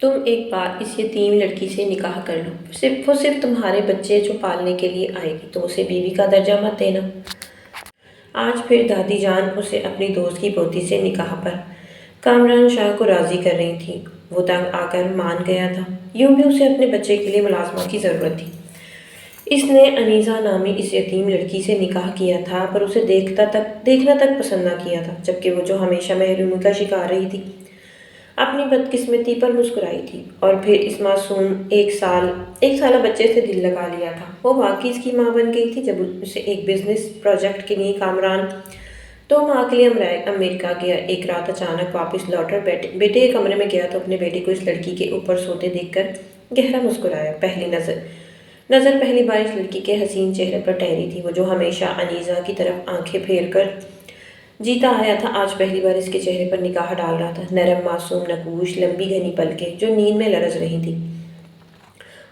تم ایک بار اس یتیم لڑکی سے نکاح کر لو، وہ صرف تمہارے بچے جو پالنے کے لیے آئے گی، تو اسے بیوی کا درجہ مت دینا۔ آج پھر دادی جان اسے اپنی دوست کی پوتی سے نکاح پر کامران شاہ کو راضی کر رہی تھیں۔ وہ تنگ آ کر مان گیا تھا، یوں بھی اسے اپنے بچے کے لیے ملازمہ کی ضرورت تھی۔ اس نے انیسہ نامی اس یتیم لڑکی سے نکاح کیا تھا، پر اسے دیکھنا تک پسند نہ کیا تھا، جبکہ وہ جو ہمیشہ محرومی کا شکار رہی تھی، اپنی بدقسمتی پر مسکرائی تھی، اور پھر اس معصوم ایک سالہ بچے سے دل لگا لیا تھا۔ وہ واقعی اس کی ماں بن گئی تھی۔ جب اسے ایک بزنس پروجیکٹ کے لیے کامران 2 ماہ کے لیے امریکہ گیا، ایک رات اچانک واپس لوٹ کر بیٹے کے کمرے میں گیا تو اپنے بیٹے کو اس لڑکی کے اوپر سوتے دیکھ کر گہرا مسکرایا۔ پہلی نظر پہلی بار اس لڑکی کے حسین چہرے پر ٹھہری تھی۔ وہ جو ہمیشہ انیسہ کی طرف آنکھیں پھیر کر جیتا آیا تھا، آج پہلی بار اس کے چہرے پر نگاہ ڈال رہا تھا۔ نرم معصوم نقوش، لمبی گھنی پلکیں جو نیند میں لرز رہی تھیں،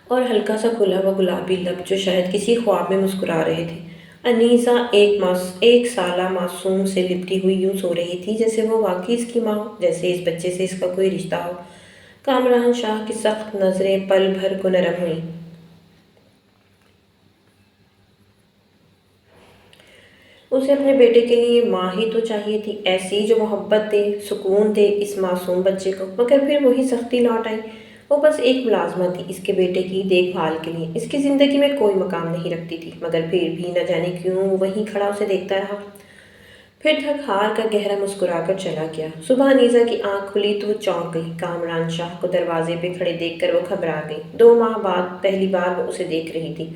اور ہلکا سا کھلا ہوا گلابی لب جو شاید کسی خواب میں مسکرا رہے تھے۔ انیسہ ایک سالہ معصوم سے لپٹی ہوئی یوں سو رہی تھی جیسے وہ واقعی اس کی ماں ہو، جیسے اس بچے سے اس کا کوئی رشتہ ہو۔ کامران شاہ کی سخت نظریں پل بھر کو نرم ہوئیں۔ اسے اپنے بیٹے کے لیے ماں ہی تو چاہیے تھی، ایسی جو محبت دے، سکون دے اس معصوم بچے کو، مگر پھر وہی سختی لوٹ آئی۔ وہ بس ایک ملازمہ تھی اس کے بیٹے کی دیکھ بھال کے لیے، اس کی زندگی میں کوئی مقام نہیں رکھتی تھی، مگر پھر بھی نہ جانے کیوں وہ وہیں کھڑا اسے دیکھتا رہا۔ پھر تھک ہار کر گہرا مسکرا کر چلا گیا۔ صبح انیسہ کی آنکھ کھلی تو وہ چونک گئی۔ کامران شاہ کو دروازے پہ کھڑے دیکھ کر وہ گھبرا گئی۔ 2 ماہ بعد پہلی بار وہ اسے دیکھ رہی تھی،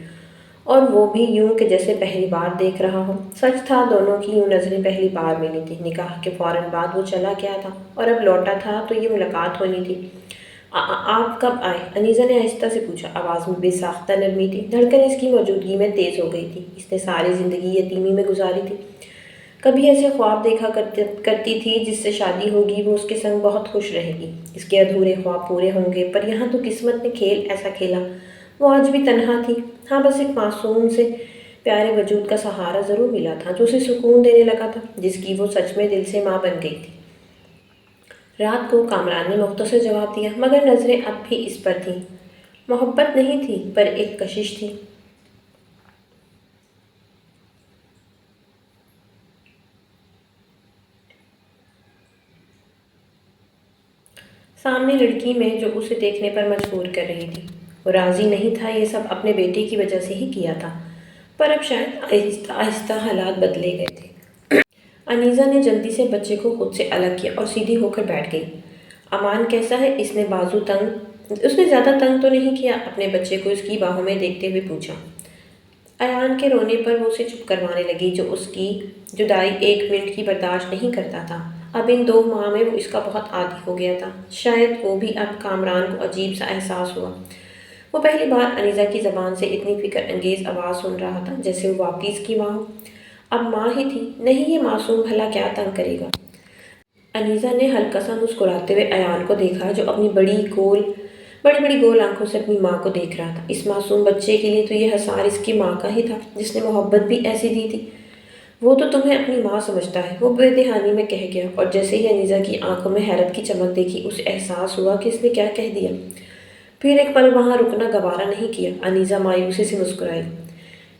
اور وہ بھی یوں کہ جیسے پہلی بار دیکھ رہا ہو۔ سچ تھا، دونوں کی یوں نظریں پہلی بار ملی تھیں۔ نکاح کے فوراً بعد وہ چلا گیا تھا، اور اب لوٹا تھا تو یہ ملاقات ہونی تھی۔ آپ کب آئے؟ انیسہ نے آہستہ سے پوچھا۔ آواز میں بے ساختہ نرمی تھی، دھڑکن اس کی موجودگی میں تیز ہو گئی تھی۔ اس نے ساری زندگی یتیمی میں گزاری تھی۔ کبھی ایسے خواب دیکھا کرتی تھی جس سے شادی ہوگی، وہ اس کے سنگ بہت خوش رہے گی، اس کے ادھورے خواب پورے ہوں گے، پر یہاں تو قسمت نے کھیل ایسا کھیلا، وہ آج بھی تنہا تھی۔ ہاں، بس ایک معصوم سے پیارے وجود کا سہارا ضرور ملا تھا جو اسے سکون دینے لگا تھا، جس کی وہ سچ میں دل سے ماں بن گئی تھی۔ رات کو کامران نے مختصر جواب دیا، مگر نظریں اب بھی اس پر تھیں۔ محبت نہیں تھی، پر ایک کشش تھی۔ سامنے لڑکی میں جو اسے دیکھنے پر مجبور کر رہی تھی۔ وہ راضی نہیں تھا، یہ سب اپنے بیٹے کی وجہ سے ہی کیا تھا، پر اب شاید آہستہ آہستہ حالات بدلے گئے تھے۔ انیسہ نے جلدی سے بچے کو خود سے الگ کیا اور سیدھی ہو کر بیٹھ گئی۔ امان کیسا ہے؟ اس نے زیادہ تنگ تو نہیں کیا؟ اپنے بچے کو اس کی باہوں میں دیکھتے ہوئے پوچھا۔ ایان کے رونے پر وہ اسے چپ کروانے لگی، جو اس کی جدائی 1 منٹ کی برداشت نہیں کرتا تھا۔ اب ان 2 ماہ میں وہ اس کا بہت عادی ہو گیا تھا۔ شاید وہ بھی اب کامران کو عجیب سا احساس ہوا۔ وہ پہلی بار انیسہ کی زبان سے اتنی فکر انگیز آواز سن رہا تھا جیسے وہ واقعی اس کی ماں ہو۔ اب ماں ہی تھی، نہیں یہ معصوم بھلا کیا تنگ کرے گا؟ انیسہ نے ہلکا سا مسکراتے ہوئے ایان کو دیکھا، جو اپنی بڑی بڑی گول آنکھوں سے اپنی ماں کو دیکھ رہا تھا۔ اس معصوم بچے کے لیے تو یہ حصار اس کی ماں کا ہی تھا، جس نے محبت بھی ایسی دی تھی۔ وہ تو تمہیں اپنی ماں سمجھتا ہے، وہ بے دہانی میں کہہ گیا، اور جیسے ہی انیسہ کی آنکھوں میں حیرت کی چمک دیکھی، اسے احساس ہوا کہ اس نے کیا کہہ دیا۔ پھر ایک پل وہاں رکنا گوارا نہیں کیا۔ انیسہ مایوسی سے مسکرائی۔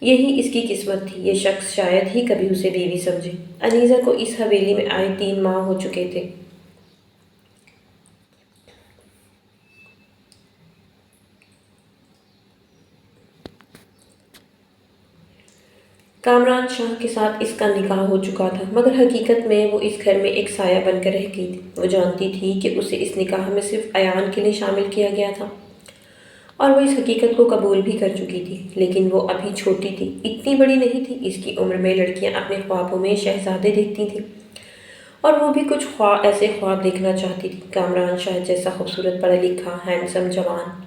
یہی اس کی قسمت تھی، یہ شخص شاید ہی کبھی اسے بیوی سمجھے۔ انیسہ کو اس حویلی میں آئے 3 ماہ ہو چکے تھے۔ کامران شاہ کے ساتھ اس کا نکاح ہو چکا تھا، مگر حقیقت میں وہ اس گھر میں ایک سایہ بن کر رہ گئی تھی۔ وہ جانتی تھی کہ اسے اس نکاح میں صرف ایان کے لیے شامل کیا گیا تھا، اور وہ اس حقیقت کو قبول بھی کر چکی تھی، لیکن وہ ابھی چھوٹی تھی، اتنی بڑی نہیں تھی۔ اس کی عمر میں لڑکیاں اپنے خوابوں میں شہزادے دیکھتی تھیں، اور وہ بھی کچھ ایسے خواب دیکھنا چاہتی تھی۔ کامران شاہ جیسا خوبصورت، پڑھا لکھا، ہینڈسم جوان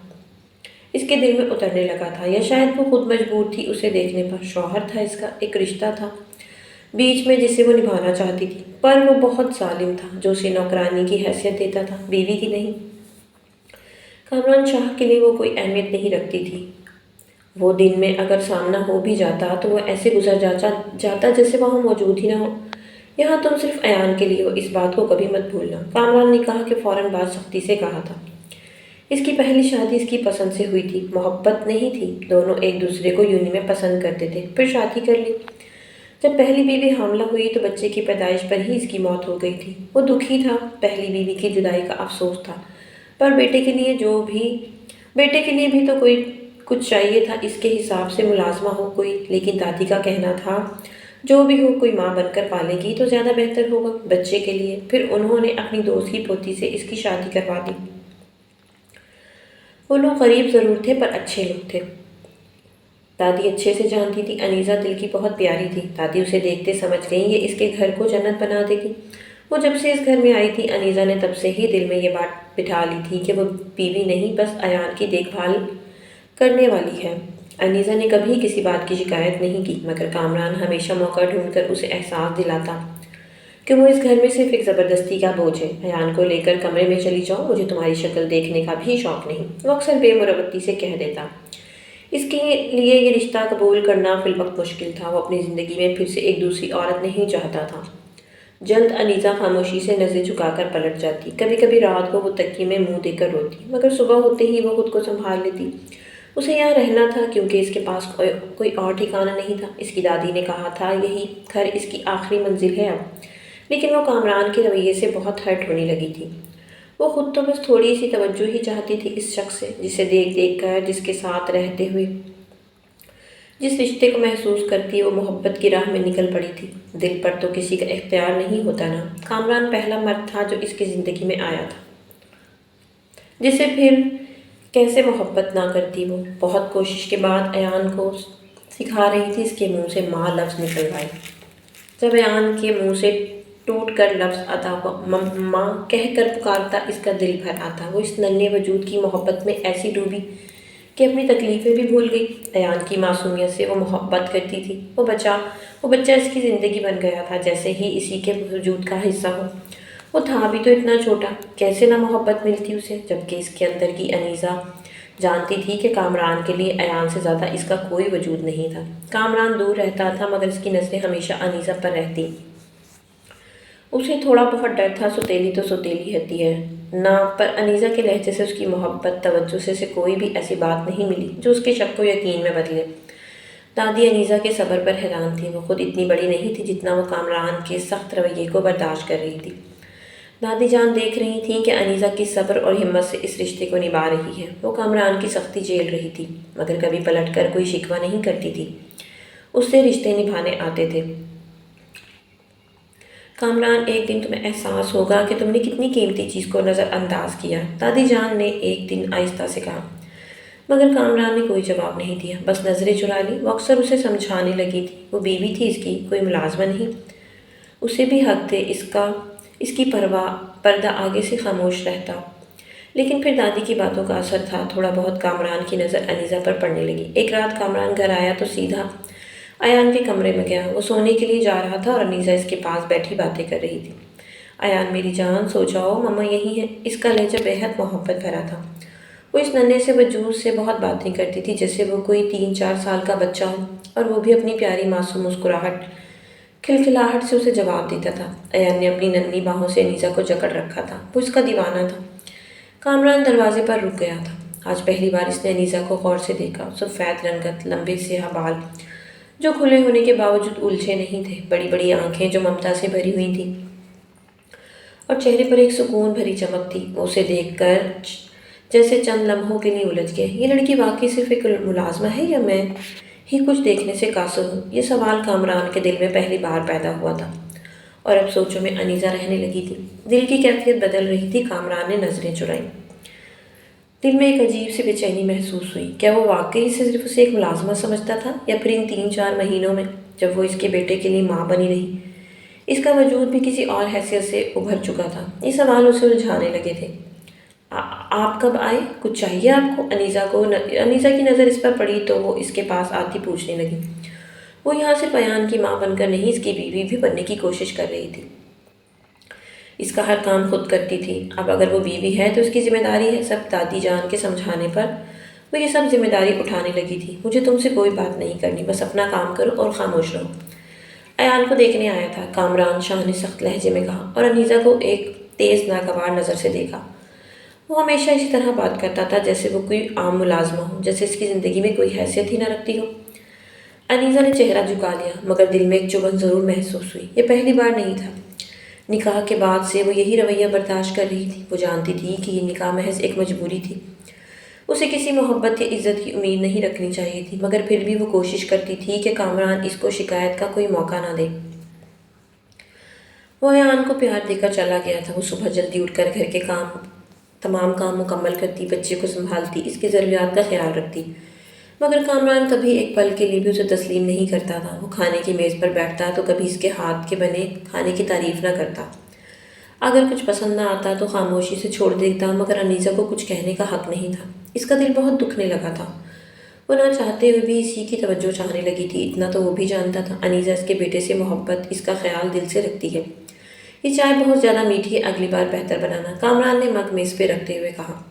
اس کے دل میں اترنے لگا تھا، یا شاید وہ خود مجبور تھی اسے دیکھنے پر۔ شوہر تھا اس کا، ایک رشتہ تھا بیچ میں جسے وہ نبھانا چاہتی تھی، پر وہ بہت ظالم تھا جو اسے نوکرانی کی حیثیت دیتا تھا، بیوی کی نہیں۔ کامران شاہ کے لیے وہ کوئی اہمیت نہیں رکھتی تھی۔ وہ دن میں اگر سامنا ہو بھی جاتا تو وہ ایسے گزر جاتا جیسے وہاں موجود ہی نہ ہو۔ یہاں تم صرف ایان کے لیے ہو، اس بات کو کبھی مت بھولنا، کامران نے کہا کہ فوراً بعد سختی سے کہا تھا۔ اس کی پہلی شادی اس کی پسند سے ہوئی تھی، محبت نہیں تھی، دونوں ایک دوسرے کو یونی میں پسند کرتے تھے، پھر شادی کر لی۔ جب پہلی بیوی حاملہ ہوئی تو بچے کی پیدائش پر ہی اس کی موت ہو گئی تھی۔ وہ دکھی تھا، پہلی بیوی کی جدائی کا افسوس تھا، پر بیٹے کے لیے بھی تو کوئی کچھ چاہیے تھا، اس کے حساب سے ملازمہ ہو کوئی۔ لیکن دادی کا کہنا تھا جو بھی ہو کوئی ماں بن کر پالے گی تو زیادہ بہتر ہوگا بچے کے لیے۔ پھر انہوں نے اپنی دوست کی پوتی سے اس کی شادی کروا دی۔ وہ لوگ غریب ضرور تھے پر اچھے لوگ تھے۔ دادی اچھے سے جانتی تھی انیزہ دل کی بہت پیاری تھی۔ دادی اسے دیکھتے سمجھ گئیں یہ اس کے گھر کو جنت بنا دے گی۔ وہ جب سے اس گھر میں آئی تھی انیزہ نے تب سے ہی دل میں یہ بات بٹھا لی تھی کہ وہ بیوی نہیں بس ایان کی دیکھ بھال کرنے والی ہے۔ انیزہ نے کبھی کسی بات کی شکایت نہیں کی، مگر کامران ہمیشہ موقع ڈھونڈ کر اسے احساس دلاتا کہ وہ اس گھر میں صرف ایک زبردستی کا بوجھ ہے۔ ایان کو لے کر کمرے میں چلی جاؤ، مجھے تمہاری شکل دیکھنے کا بھی شوق نہیں، وہ اکثر بے مروتی سے کہہ دیتا۔ اس کے لیے یہ رشتہ قبول کرنا فی الوقت مشکل تھا۔ وہ اپنی زندگی میں پھر سے ایک دوسری عورت نہیں چاہتا تھا۔ جلد انیزہ خاموشی سے نظریں جھکا کر پلٹ جاتی۔ کبھی کبھی رات کو وہ تکیے میں منہ دے کر روتی، مگر صبح ہوتے ہی وہ خود کو سنبھال لیتی۔ اسے یہاں رہنا تھا کیونکہ اس کے پاس کوئی اور ٹھکانہ نہیں تھا۔ اس کی دادی نے کہا تھا یہی گھر اس کی آخری منزل ہے اب، لیکن وہ کامران کے رویے سے بہت ہرٹ ہونے لگی تھی۔ وہ خود تو بس تھوڑی سی توجہ ہی چاہتی تھی اس شخص سے، جسے دیکھ دیکھ کر، جس کے ساتھ رہتے ہوئے جس رشتے کو محسوس کرتی وہ محبت کی راہ میں نکل پڑی تھی۔ دل پر تو کسی کا اختیار نہیں ہوتا نا۔ کامران پہلا مرد تھا جو اس کی زندگی میں آیا تھا، جسے پھر کیسے محبت نہ کرتی وہ۔ بہت کوشش کے بعد ایان کو سکھا رہی تھی اس کے منہ سے ماں لفظ نکلوائے۔ جب ایان کے منہ سے ٹوٹ کر لفظ آتا، ماں کہہ کر پکارتا، اس کا دل بھر آتا۔ وہ اس ننھے وجود کی محبت میں ایسی ڈوبی کہ اپنی تکلیفیں بھی بھول گئی۔ ایان کی معصومیت سے وہ محبت کرتی تھی۔ وہ بچہ اس کی زندگی بن گیا تھا، جیسے ہی اسی کے وجود کا حصہ ہو۔ وہ تھا بھی تو اتنا چھوٹا، کیسے نہ محبت ملتی اسے، جبکہ اس کے اندر کی انیزہ جانتی تھی کہ کامران کے لیے ایان سے زیادہ اس کا کوئی وجود نہیں تھا۔ کامران دور رہتا تھا مگر اس کی نظریں ہمیشہ انیزہ پر رہتی۔ اسے تھوڑا بہت ڈر تھا، سوتیلی تو سوتیلی ہوتی ہے نا، پر انیزہ کے لہجے سے اس کی محبت، توجہ سے کوئی بھی ایسی بات نہیں ملی جو اس کے شک کو یقین میں بدلے۔ دادی انیزہ کے صبر پر حیران تھی۔ وہ خود اتنی بڑی نہیں تھی جتنا وہ کامران کے سخت رویے کو برداشت کر رہی تھی۔ دادی جان دیکھ رہی تھیں کہ انیزہ کس صبر اور ہمت سے اس رشتے کو نبھا رہی ہے۔ وہ کامران کی سختی جھیل رہی تھی، مگر کبھی پلٹ کر کوئی شکوہ نہیں کرتی تھی۔ اس سے رشتے نبھانے آتے تھے۔ کامران ایک دن تمہیں احساس ہوگا کہ تم نے کتنی قیمتی چیز کو نظر انداز کیا، دادی جان نے ایک دن آہستہ سے کہا، مگر کامران نے کوئی جواب نہیں دیا، بس نظریں چرا لی۔ وہ اکثر اسے سمجھانے لگی تھی، وہ بیوی تھی اس کی، کوئی ملازمہ نہیں، اسے بھی حق تھے اس کی پردہ آگے سے خاموش رہتا۔ لیکن پھر دادی کی باتوں کا اثر تھا، تھوڑا بہت کامران کی نظر انیزہ پر پڑنے لگی۔ ایک رات کامران گھر آیا تو سیدھا ایان کے کمرے میں گیا۔ وہ سونے کے لیے جا رہا تھا اور انیزہ اس کے پاس بیٹھی باتیں کر رہی تھی۔ ایان میری جان سو جاؤ، ماما یہی ہے۔ اس کا لہجہ بےحد محبت بھرا تھا۔ وہ اس ننھے سے وجود سے بہت باتیں کرتی تھی جیسے وہ کوئی 3-4 سال کا بچہ ہو، اور وہ بھی اپنی پیاری معصوم مسکراہٹ کھلکھلاہٹ سے اسے جواب دیتا تھا۔ ایان نے اپنی ننھی باہوں سے انیزہ کو جکڑ رکھا تھا، وہ اس کا دیوانہ تھا۔ کامران دروازے پر رک گیا تھا۔ آج پہلی بار اس نے انیزہ کو غور سے دیکھا۔ سفید رنگت، لمبے سیاہ بال جو کھلے ہونے کے باوجود الجھے نہیں تھے، بڑی بڑی آنکھیں جو ممتا سے بھری ہوئی تھیں، اور چہرے پر ایک سکون بھری چمک تھی۔ وہ اسے دیکھ کر جیسے چند لمحوں کے لیے الجھ گئے۔ یہ لڑکی واقعی صرف ایک ملازمہ ہے یا میں ہی کچھ دیکھنے سے قاصر ہوں؟ یہ سوال کامران کے دل میں پہلی بار پیدا ہوا تھا، اور اب سوچوں میں انیزہ رہنے لگی تھی۔ دل کی کیفیت بدل رہی تھی۔ کامران نے نظریں چرائیں۔ دل میں ایک عجیب سی بے چینی محسوس ہوئی۔ کیا وہ واقعی صرف اسے ایک ملازمہ سمجھتا تھا، یا پھر ان 3-4 مہینوں میں جب وہ اس کے بیٹے کے لیے ماں بنی رہی، اس کا وجود بھی کسی اور حیثیت سے ابھر چکا تھا؟ یہ سوال اسے الجھانے لگے تھے۔ آپ کب آئے؟ کچھ چاہیے آپ کو؟ انیزہ کی نظر اس پر پڑی تو وہ اس کے پاس آتی پوچھنے لگی۔ وہ یہاں صرف ایان کی ماں بن کر نہیں، اس کی بیوی بھی بننے کی کوشش کر رہی تھی۔ اس کا ہر کام خود کرتی تھی۔ اب اگر وہ بیوی ہے تو اس کی ذمہ داری ہے سب۔ دادی جان کے سمجھانے پر وہ یہ سب ذمہ داری اٹھانے لگی تھی۔ مجھے تم سے کوئی بات نہیں کرنی، بس اپنا کام کرو اور خاموش رہو۔ ایان کو دیکھنے آیا تھا، کامران شاہ نے سخت لہجے میں کہا، اور انیزہ کو ایک تیز ناگوار نظر سے دیکھا۔ وہ ہمیشہ اسی طرح بات کرتا تھا جیسے وہ کوئی عام ملازمہ ہو، جیسے اس کی زندگی میں کوئی حیثیت ہی نہ رکھتی ہو۔ انیزہ نے چہرہ جھکا لیا، مگر دل میں ایک چبھن ضرور محسوس ہوئی۔ یہ پہلی بار نہیں تھا۔ نکاح کے بعد سے وہ یہی رویہ برداشت کر رہی تھی۔ وہ جانتی تھی کہ یہ نکاح محض ایک مجبوری تھی۔ اسے کسی محبت یا عزت کی امید نہیں رکھنی چاہیے تھی، مگر پھر بھی وہ کوشش کرتی تھی کہ کامران اس کو شکایت کا کوئی موقع نہ دے۔ وہ ایان کو پیار دے کر چلا گیا تھا۔ وہ صبح جلدی اٹھ کر گھر کے تمام کام مکمل کرتی، بچے کو سنبھالتی، اس کی ضروریات کا خیال رکھتی، مگر کامران کبھی ایک پل کے لیے بھی اسے تسلیم نہیں کرتا تھا۔ وہ کھانے کی میز پر بیٹھتا تو کبھی اس کے ہاتھ کے بنے کھانے کی تعریف نہ کرتا۔ اگر کچھ پسند نہ آتا تو خاموشی سے چھوڑ دیتا، مگر انیزہ کو کچھ کہنے کا حق نہیں تھا۔ اس کا دل بہت دکھنے لگا تھا۔ وہ نہ چاہتے ہوئے بھی اسی کی توجہ چاہنے لگی تھی۔ اتنا تو وہ بھی جانتا تھا، انیزہ اس کے بیٹے سے محبت، اس کا خیال دل سے رکھتی ہے۔ یہ چائے بہت زیادہ میٹھی ہے، اگلی بار بہتر بنانا، کامران نے مگ میز پہ رکھتے ہوئے کہا۔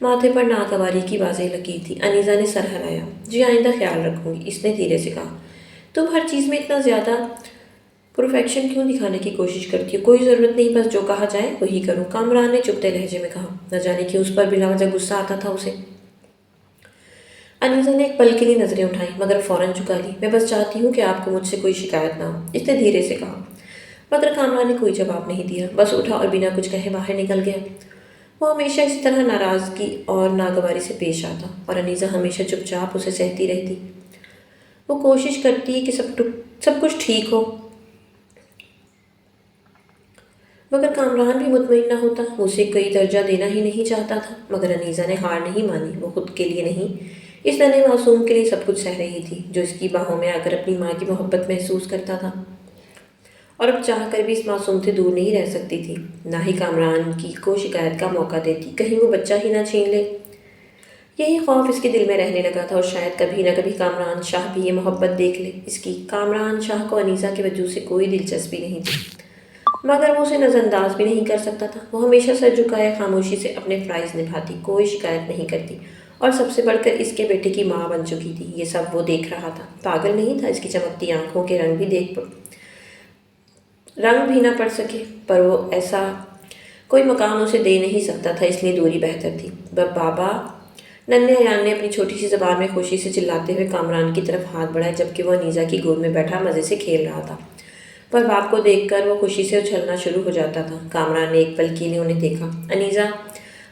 ماتھے پر ناگواری کی واضح لکیر تھی۔ انیزہ نے سر ہلایا۔ جی آئندہ خیال رکھوں گی، اس نے دھیرے سے کہا۔ تم ہر چیز میں اتنا زیادہ پرفیکشن کیوں دکھانے کی کوشش کرتی ہو؟ کوئی ضرورت نہیں، بس جو کہا جائے وہی کروں، کامران نے چپتے لہجے میں کہا۔ نہ جانے کیوں اس پر بلا وجہ غصہ آتا تھا اسے۔ انیزہ نے ایک پل کے لیے نظریں اٹھائیں، مگر فوراً جھکا لی۔ میں بس چاہتی ہوں کہ آپ کو مجھ سے کوئی شکایت نہ ہو، اس نے دھیرے سے کہا، مگر کامران نے کوئی جواب نہیں دیا، بس اٹھا اور بنا کچھ کہے باہر نکل گیا۔ وہ ہمیشہ اسی طرح ناراضگی اور ناگواری سے پیش آتا، اور انیزہ ہمیشہ چپ چاپ اسے سہتی رہتی۔ وہ کوشش کرتی کہ سب کچھ ٹھیک ہو، مگر کامران بھی مطمئن نہ ہوتا۔ وہ اسے کوئی درجہ دینا ہی نہیں چاہتا تھا، مگر انیزہ نے ہار نہیں مانی۔ وہ خود کے لیے نہیں، اس ننھے معصوم کے لیے سب کچھ سہ رہی تھی، جو اس کی باہوں میں آ کر اپنی ماں کی محبت محسوس کرتا تھا، اور اب چاہ کر بھی اس معصوم سے دور نہیں رہ سکتی تھی۔ نہ ہی کامران کو شکایت کا موقع دیتی، کہیں وہ بچہ ہی نہ چھین لے۔ یہی خوف اس کے دل میں رہنے لگا تھا، اور شاید کبھی نہ کبھی کامران شاہ بھی یہ محبت دیکھ لے اس کی۔ کامران شاہ کو انیزہ کے وجود سے کوئی دلچسپی نہیں تھی، مگر وہ اسے نظر انداز بھی نہیں کر سکتا تھا۔ وہ ہمیشہ سر جھکائے خاموشی سے اپنے فرائض نبھاتی، کوئی شکایت نہیں کرتی، اور سب سے بڑھ کر اس کے بیٹے کی ماں بن چکی تھی۔ یہ سب وہ دیکھ رہا تھا، پاگل نہیں تھا۔ اس کی چمکتی آنکھوں کے رنگ بھی نہ پڑ سکے، پر وہ ایسا کوئی مقام اسے دے نہیں سکتا تھا، اس لیے دوری بہتر تھی۔ بابا، ننھے ایان نے اپنی چھوٹی سی زبان میں خوشی سے چلاتے ہوئے کامران کی طرف ہاتھ بڑھائے، جبکہ وہ انیزہ کی گود میں بیٹھا مزے سے کھیل رہا تھا، پر باپ کو دیکھ کر وہ خوشی سے اچھلنا شروع ہو جاتا تھا۔ کامران نے ایک پل کے لیے انہیں دیکھا۔ انیزہ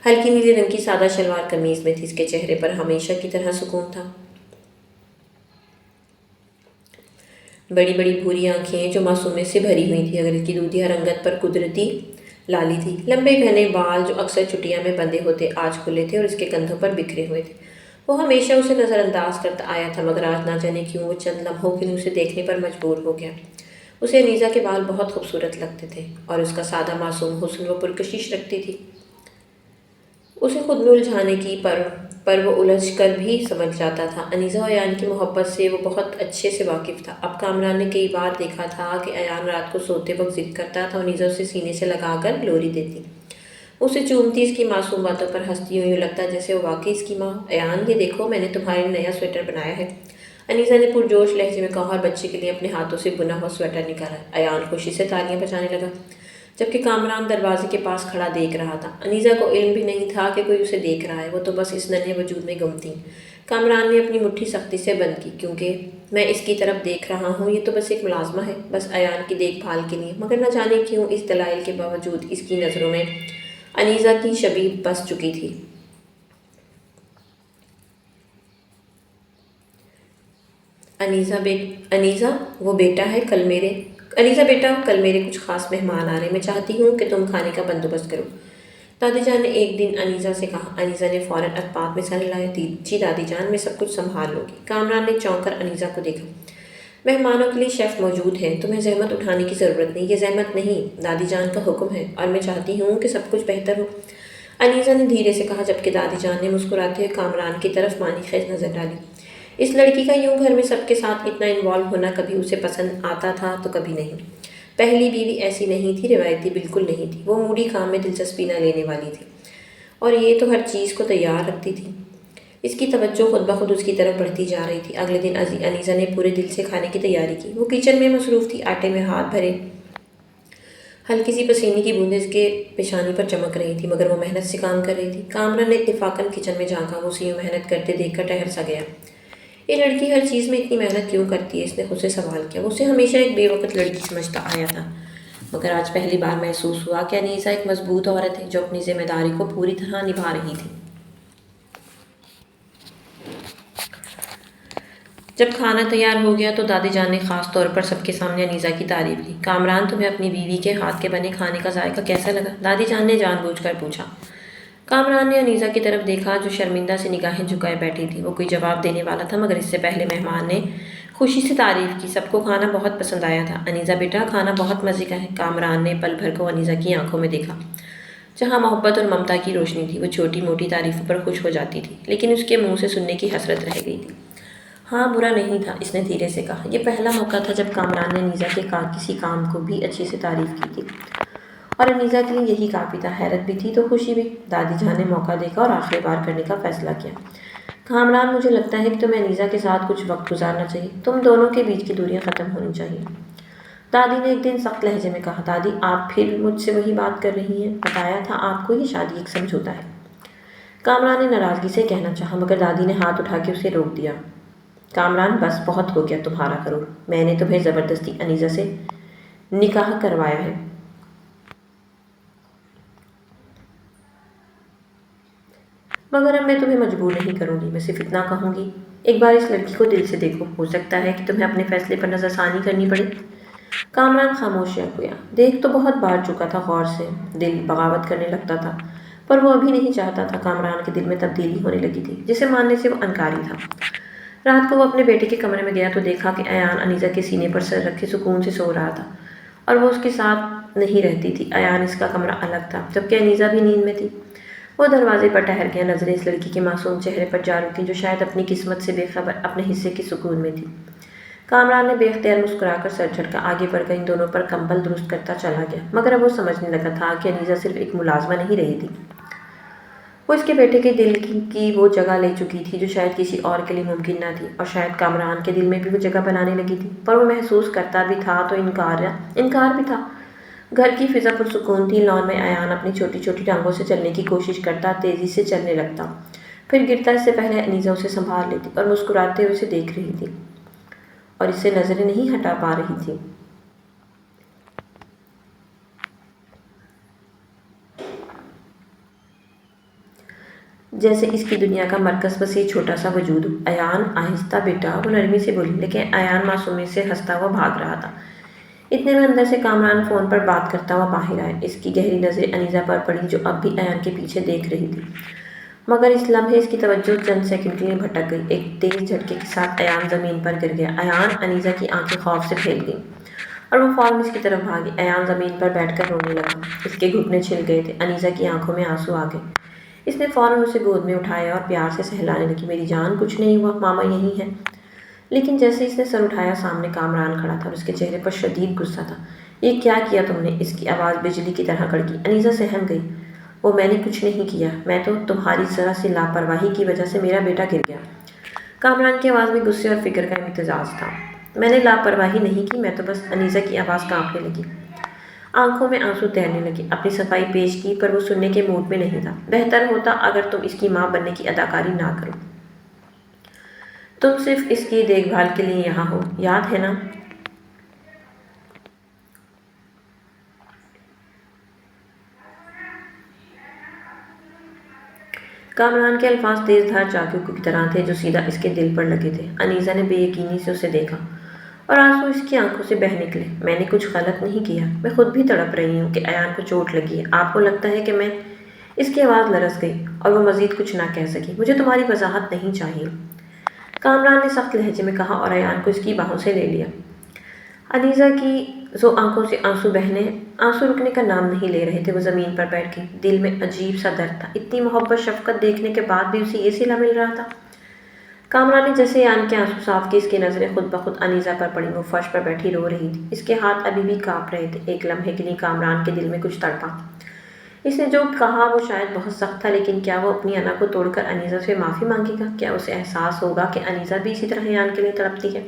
ہلکی نیلے رنگ کی سادہ شلوار قمیض میں تھی، اس کے چہرے پر ہمیشہ کی طرح سکون تھا۔ بڑی بڑی بھوری آنکھیں جو معصومیت سے بھری ہوئی تھی، اگر اس کی دودھیا رنگت پر قدرتی لالی تھی۔ لمبے گھنے بال جو اکثر چھٹیاں میں بندھے ہوتے آج کھلے تھے اور اس کے کندھوں پر بکھرے ہوئے تھے۔ وہ ہمیشہ اسے نظر انداز کرتا آیا تھا، مگر آج نہ جانے کیوں وہ چند لمحوں کے لیے اسے دیکھنے پر مجبور ہو گیا۔ اسے انیزہ کے بال بہت خوبصورت لگتے تھے، اور اس کا سادہ معصوم حسن وہ پرکشش رکھتی تھی۔ اسے خود میں الجھانے کی پر وہ الجھ کر بھی سمجھ جاتا تھا۔ انیزہ و ایان کی محبت سے وہ بہت اچھے سے واقف تھا۔ اب کامران نے کئی بار دیکھا تھا کہ ایان رات کو سوتے وقت ضد کرتا تھا، انیزہ اسے سینے سے لگا کر لوری دیتی، اسے چومتی، اس کی معصوم باتوں پر ہنستی، یوں لگتا جیسے وہ واقعی اس کی ماں ہو۔ ایان، یہ دیکھو، میں نے تمہارے لیے نیا سویٹر بنایا ہے، انیزہ نے پرجوش لہجے میں کہا، اور بچے کے لیے اپنے ہاتھوں سے بنا ہوا سویٹر نکالا۔ ایان خوشی سے تالیاں بجانے لگا، جبکہ کامران دروازے کے پاس کھڑا دیکھ رہا تھا۔ انیزہ کو علم بھی نہیں تھا کہ کوئی اسے دیکھ رہا ہے، وہ تو بس اس ننھے وجود میں گم تھی۔ کامران نے اپنی مٹھی سختی سے بند کی، کیونکہ میں اس کی طرف دیکھ رہا ہوں، یہ تو بس ایک ملازمہ ہے، بس ایان کی دیکھ بھال کے لیے، مگر نہ جانے کیوں اس دلائل کے باوجود اس کی نظروں میں انیزہ کی شبیہ بس چکی تھی۔ انیزہ وہ بیٹا ہے کل میرے انیزہ بیٹا، کل میرے کچھ خاص مہمان آ رہے ہیں، میں چاہتی ہوں کہ تم کھانے کا بندوبست کرو، دادی جان نے ایک دن انیزہ سے کہا۔ انیزہ نے فوراً اتپات میں سر ہلایا۔ جی دادی جان، میں سب کچھ سنبھال لوں گی۔ کامران نے چونک کر انیزہ کو دیکھا۔ مہمانوں کے لیے شیف موجود ہیں، تمہیں زحمت اٹھانے کی ضرورت نہیں۔ یہ زحمت نہیں، دادی جان کا حکم ہے، اور میں چاہتی ہوں کہ سب کچھ بہتر ہو، انیزہ نے دھیرے سے کہا، جبکہ دادی جان نے مسکراتے ہوئے کامران کی طرف معنی خیز نظر ڈالی۔ اس لڑکی کا یوں گھر میں سب کے ساتھ اتنا انوالو ہونا کبھی اسے پسند آتا تھا تو کبھی نہیں۔ پہلی بیوی ایسی نہیں تھی، روایتی بالکل نہیں تھی، وہ موڈی کام میں دلچسپی نہ لینے والی تھی، اور یہ تو ہر چیز کو تیار رکھتی تھی۔ اس کی توجہ خود بخود اس کی طرف بڑھتی جا رہی تھی۔ اگلے دن انیزہ نے پورے دل سے کھانے کی تیاری کی۔ وہ کچن میں مصروف تھی، آٹے میں ہاتھ بھرے ہلکی سی پسینے کی بوندیں اس کے پیشانی پر چمک رہی تھی، مگر وہ محنت سے کام کر رہی تھی۔ کامران نے اتفاقاً کچن میں جھانکا، وہ اسے یوں محنت کرتے دیکھ کر ٹھہر سا گیا۔ یہ لڑکی ہر چیز میں اتنی محنت کیوں کرتی ہے؟ اس نے خود سے سوال کیا۔ وہ اسے ہمیشہ ایک بے وقت لڑکی سمجھتا آیا تھا، مگر آج پہلی بار محسوس ہوا کہ انیسہ ایک مضبوط عورت ہے جو اپنی ذمہ داری کو پوری طرح نبھا رہی تھی۔ جب کھانا تیار ہو گیا تو دادی جان نے خاص طور پر سب کے سامنے انیسہ کی تعریف کی۔ کامران، تمہیں اپنی بیوی کے ہاتھ کے بنے کھانے کا ذائقہ کیسا لگا؟ دادی جان نے جان بوجھ کر پوچھا۔ کامران نے انیسہ کی طرف دیکھا جو شرمندہ سے نگاہیں جھکائے بیٹھی تھی۔ وہ کوئی جواب دینے والا تھا، مگر اس سے پہلے مہمان نے خوشی سے تعریف کی۔ سب کو کھانا بہت پسند آیا تھا۔ انیسہ بیٹا، کھانا بہت مزے کا ہے۔ کامران نے پل بھر کو انیسہ کی آنکھوں میں دیکھا، جہاں محبت اور ممتا کی روشنی تھی۔ وہ چھوٹی موٹی تعریفوں پر خوش ہو جاتی تھی، لیکن اس کے منہ سے سننے کی حسرت رہ گئی تھی۔ ہاں، برا نہیں تھا، اس نے دھیرے سے کہا۔ یہ پہلا موقع تھا جب کامران نے انیسہ کے کسی کام کو بھی اچھے سے تعریف کی تھی، اور انیسہ کے لیے یہی کافی تھا۔ حیرت بھی تھی تو خوشی بھی۔ دادی جان نے موقع دیکھا اور آخری بار کرنے کا فیصلہ کیا۔ کامران، مجھے لگتا ہے کہ تمہیں انیسہ کے ساتھ کچھ وقت گزارنا چاہیے۔ تم دونوں کے بیچ کی دوریاں ختم ہونی چاہیے۔ دادی نے ایک دن سخت لہجے میں کہا۔ دادی، آپ پھر مجھ سے وہی بات کر رہی ہیں؟ بتایا تھا آپ کو، یہ شادی ایک سمجھوتا ہے۔ کامران نے ناراضگی سے کہنا چاہا، مگر دادی نے ہاتھ اٹھا کے اسے روک دیا۔ کامران، بس بہت ہو گیا تمہارا غرور۔ میں نے تمہیں زبردستی انیسہ سے نکاح کروایا ہے۔ مگر اب میں تمہیں مجبور نہیں کروں گی، میں صرف اتنا کہوں گی، ایک بار اس لڑکی کو دل سے دیکھو، ہو سکتا ہے کہ تمہیں اپنے فیصلے پر نظر ثانی کرنی پڑے۔ کامران خاموش رہ گیا۔ دیکھ تو بہت بار چکا تھا غور سے، دل بغاوت کرنے لگتا تھا، پر وہ ابھی نہیں چاہتا تھا۔ کامران کے دل میں تبدیلی ہونے لگی تھی، جسے ماننے سے وہ انکاری تھا۔ رات کو وہ اپنے بیٹے کے کمرے میں گیا تو دیکھا کہ ایان انیسہ کے سینے پر سر رکھے سکون سے سو رہا تھا، اور وہ اس کے ساتھ نہیں رہتی تھی۔ ایان اس کا کمرہ الگ تھا، جبکہ انیسہ بھی نیند میں تھی۔ وہ دروازے پر ٹھہر گیا، نظریں اس لڑکی کے معصوم چہرے پر جا رکیں جو شاید اپنی قسمت سے بے خبر اپنے حصے کے سکون میں تھی۔ کامران نے بے اختیار مسکرا کر سر جھٹکا، آگے بڑھ کر ان دونوں پر کمبل درست کرتا چلا گیا، مگر اب وہ سمجھنے لگا تھا کہ انیسہ صرف ایک ملازمہ نہیں رہی تھی، وہ اس کے بیٹے کے دل کی وہ جگہ لے چکی تھی جو شاید کسی اور کے لیے ممکن نہ تھی، اور شاید کامران کے دل میں بھی وہ جگہ بنانے لگی تھی۔ پر وہ محسوس کرتا بھی تھا تو انکار بھی تھا۔ گھر کی فضا پرسکون تھی۔ لان میں ایان اپنی چھوٹی چھوٹی ٹانگوں سے چلنے کی کوشش کرتا، تیزی سے چلنے لگتا، پھر گرتا۔ اس سے پہلے انیسہ اسے سنبھال لیتی اور مسکراتے ہوئے اسے دیکھ رہی تھی، اور اس سے نظریں نہیں ہٹا پا رہی تھی۔ جیسے اس کی دنیا کا مرکز بس یہ چھوٹا سا وجود ہو۔ ایان، آہستہ بیٹا، وہ نرمی سے بولی، لیکن ایان معصومیت سے ہنستا ہوا بھاگ رہا تھا۔ اتنے میں اندر سے کامران فون پر بات کرتا ہوا باہر آیا۔ اس کی گہری نظریں انیسہ پر پڑی جو اب بھی ایان کے پیچھے دیکھ رہی تھی، مگر اس لمحے اس کی توجہ چند سیکنڈ کے لیے بھٹک گئی۔ ایک تیز جھٹکے کے ساتھ ایان زمین پر گر گیا۔ ایان! انیسہ کی آنکھیں خوف سے پھیل گئیں اور وہ فوراً اس کی طرف بھاگی۔ ایان زمین پر بیٹھ کر رونے لگا، اس کے گھٹنے چھل گئے تھے۔ انیسہ کی آنکھوں میں آنسو آ گئے۔ اس نے فوراً اسے گود میں اٹھایا اور پیار سے سہلانے لگی۔ میری جان، کچھ نہیں ہوا، ماما یہیں ہیں۔ لیکن جیسے اس نے سر اٹھایا، سامنے کامران کھڑا تھا اور اس کے چہرے پر شدید غصہ تھا۔ یہ کیا کیا تم نے؟ اس کی آواز بجلی کی طرح کڑکی۔ انیسہ سہم گئی۔ وہ میں نے کچھ نہیں کیا، میں تو تمہاری ذرا سی لاپرواہی کی وجہ سے میرا بیٹا گر گیا۔ کامران کی آواز میں غصے اور فکر کا امتزاج تھا۔ میں نے لاپرواہی نہیں کی، میں تو بس… انیسہ کی آواز کانپنے لگی، آنکھوں میں آنسو تیرنے لگے۔ اپنی صفائی پیش کی، پر وہ سننے کے موڈ میں نہیں تھا۔ بہتر ہوتا اگر تم اس کی ماں بننے کی اداکاری نہ کرو، تم صرف اس کی دیکھ بھال کے لیے یہاں ہو، یاد ہے نا؟ کامران کے الفاظ تیز دھار چاقو کی طرح تھے جو سیدھا اس کے دل پر لگے تھے۔ انیسہ نے بے یقینی سے اسے دیکھا اور آنسو اس کی آنکھوں سے بہہ نکلے۔ میں نے کچھ غلط نہیں کیا، میں خود بھی تڑپ رہی ہوں کہ ایان کو چوٹ لگی ہے۔ آپ کو لگتا ہے کہ میں… اس کی آواز لرز گئی اور وہ مزید کچھ نہ کہہ سکی۔ مجھے تمہاری وضاحت نہیں چاہیے، کامران نے سخت لہجے میں کہا اور ایان کو اس کی باہوں سے لے لیا۔ انیسہ کی زو آنکھوں سے آنسو رکنے کا نام نہیں لے رہے تھے۔ وہ زمین پر بیٹھ گئی، دل میں عجیب سا درد تھا۔ اتنی محبت شفقت دیکھنے کے بعد بھی اسے یہ صلہ مل رہا تھا۔ کامران نے جیسے ایان کے آنسو صاف کیے، اس کی نظریں خود بخود انیسہ پر پڑیں۔ وہ فرش پر بیٹھی رو رہی تھی، اس کے ہاتھ ابھی بھی کانپ رہے تھے۔ ایک لمحے کے لیے کامران کے دل میں کچھ تڑپا۔ اس نے جو کہا وہ شاید بہت سخت تھا، لیکن کیا وہ اپنی انا کو توڑ کر انیسہ سے معافی مانگے گا؟ کیا اسے احساس ہوگا کہ انیسہ بھی اسی طرح ایان کے لیے تڑپتی ہے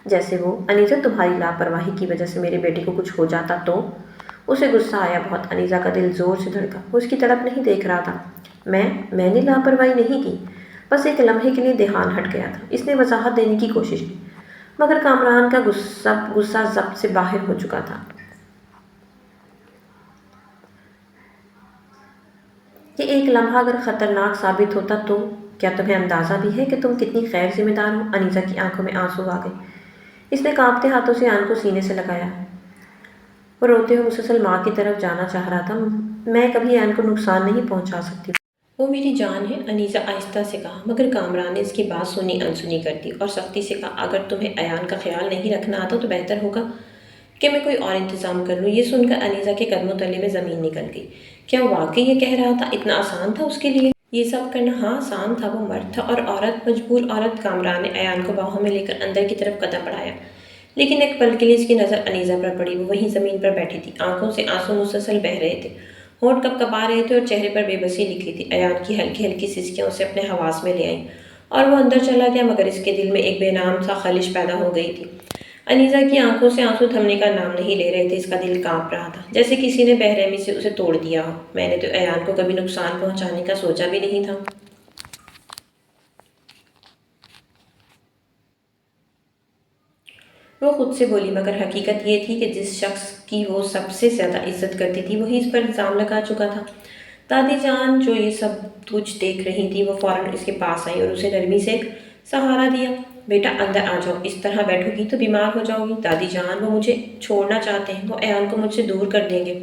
جیسے وہ؟ انیسہ، تمہاری لاپرواہی کی وجہ سے میرے بیٹے کو کچھ ہو جاتا تو؟ اسے غصہ آیا بہت، انیسہ کا دل زور سے دھڑکا، وہ اس کی طرف نہیں دیکھ رہا تھا۔ میں نے لاپرواہی نہیں کی، بس ایک لمحے کے لیے دھیان ہٹ گیا تھا۔ اس نے وضاحت دینے کی کوشش کی، مگر کامران کا غصہ ضبط سے باہر ہو چکا تھا۔ یہ ایک لمحہ اگر خطرناک ثابت ہوتا تو؟ کیا تمہیں اندازہ بھی ہے کہ تم کتنی غیر ذمہ دار ہو؟ انیسہ کی آنکھوں میں آنسو آ گئے۔ اس نے کانپتے ہاتھوں سے ایان کو سینے سے لگایا۔ وہ روتے ہوئے مسلسل ماں کی طرف جانا چاہ رہا تھا۔ میں کبھی ایان کو نقصان نہیں پہنچا سکتی۔ وہ میری جان ہے، انیسہ آہستہ سے کہا، مگر کامران نے اس کی بات سنی انسنی کر دی اور سختی سے کہا، اگر تمہیں ایان کا خیال نہیں رکھنا آتا تو بہتر ہوگا کہ میں کوئی اور انتظام کر لوں۔ یہ سن کر انیسہ کے قدموں تلے میں زمین نکل گئی۔ کیا وہ واقعی یہ کہہ رہا تھا؟ اتنا آسان تھا اس کے لیے یہ سب کرنا؟ ہاں آسان تھا، وہ مرد تھا اور عورت، مجبور عورت۔ کامران نے ایان کو باہوں میں لے کر اندر کی طرف قدم بڑھایا، لیکن ایک پل کے لیے اس کی نظر انیسہ پر پڑی۔ وہ وہیں زمین پر بیٹھی تھی، آنکھوں سے آنسو مسلسل بہہ رہے تھے، ہونٹ کپکپا رہے تھے اور چہرے پر بے بسی نکلی تھی۔ ایان کی ہلکی ہلکی سسکیاں اسے اپنے حواس میں لے آئیں اور وہ اندر چلا گیا، مگر اس کے دل میں ایک بے نام سا خلش پیدا ہو گئی تھی۔ انیسہ کی آنکھوں سے آنسو تھمنے کا نام نہیں لے رہے تھے۔ اس کا دل کانپ رہا تھا، جیسے کسی نے بے رحمی سے اسے توڑ دیا ہو۔ میں نے تو ایان کو کبھی نقصان پہنچانے کا سوچا بھی نہیں تھا۔ وہ خود سے بولی، مگر حقیقت یہ تھی کہ جس شخص کی وہ سب سے زیادہ عزت کرتی تھی وہی اس پر الزام لگا چکا تھا۔ دادی جان جو یہ سب کچھ دیکھ رہی تھی، وہ فوراً اس کے پاس آئی اور اسے نرمی سے ایک سہارا دیا۔ بیٹا اندر آ جاؤ، اس طرح بیٹھو گی تو بیمار ہو جاؤ گی۔ دادی جان وہ مجھے چھوڑنا چاہتے ہیں، وہ ایان کو مجھ سے دور کر دیں گے۔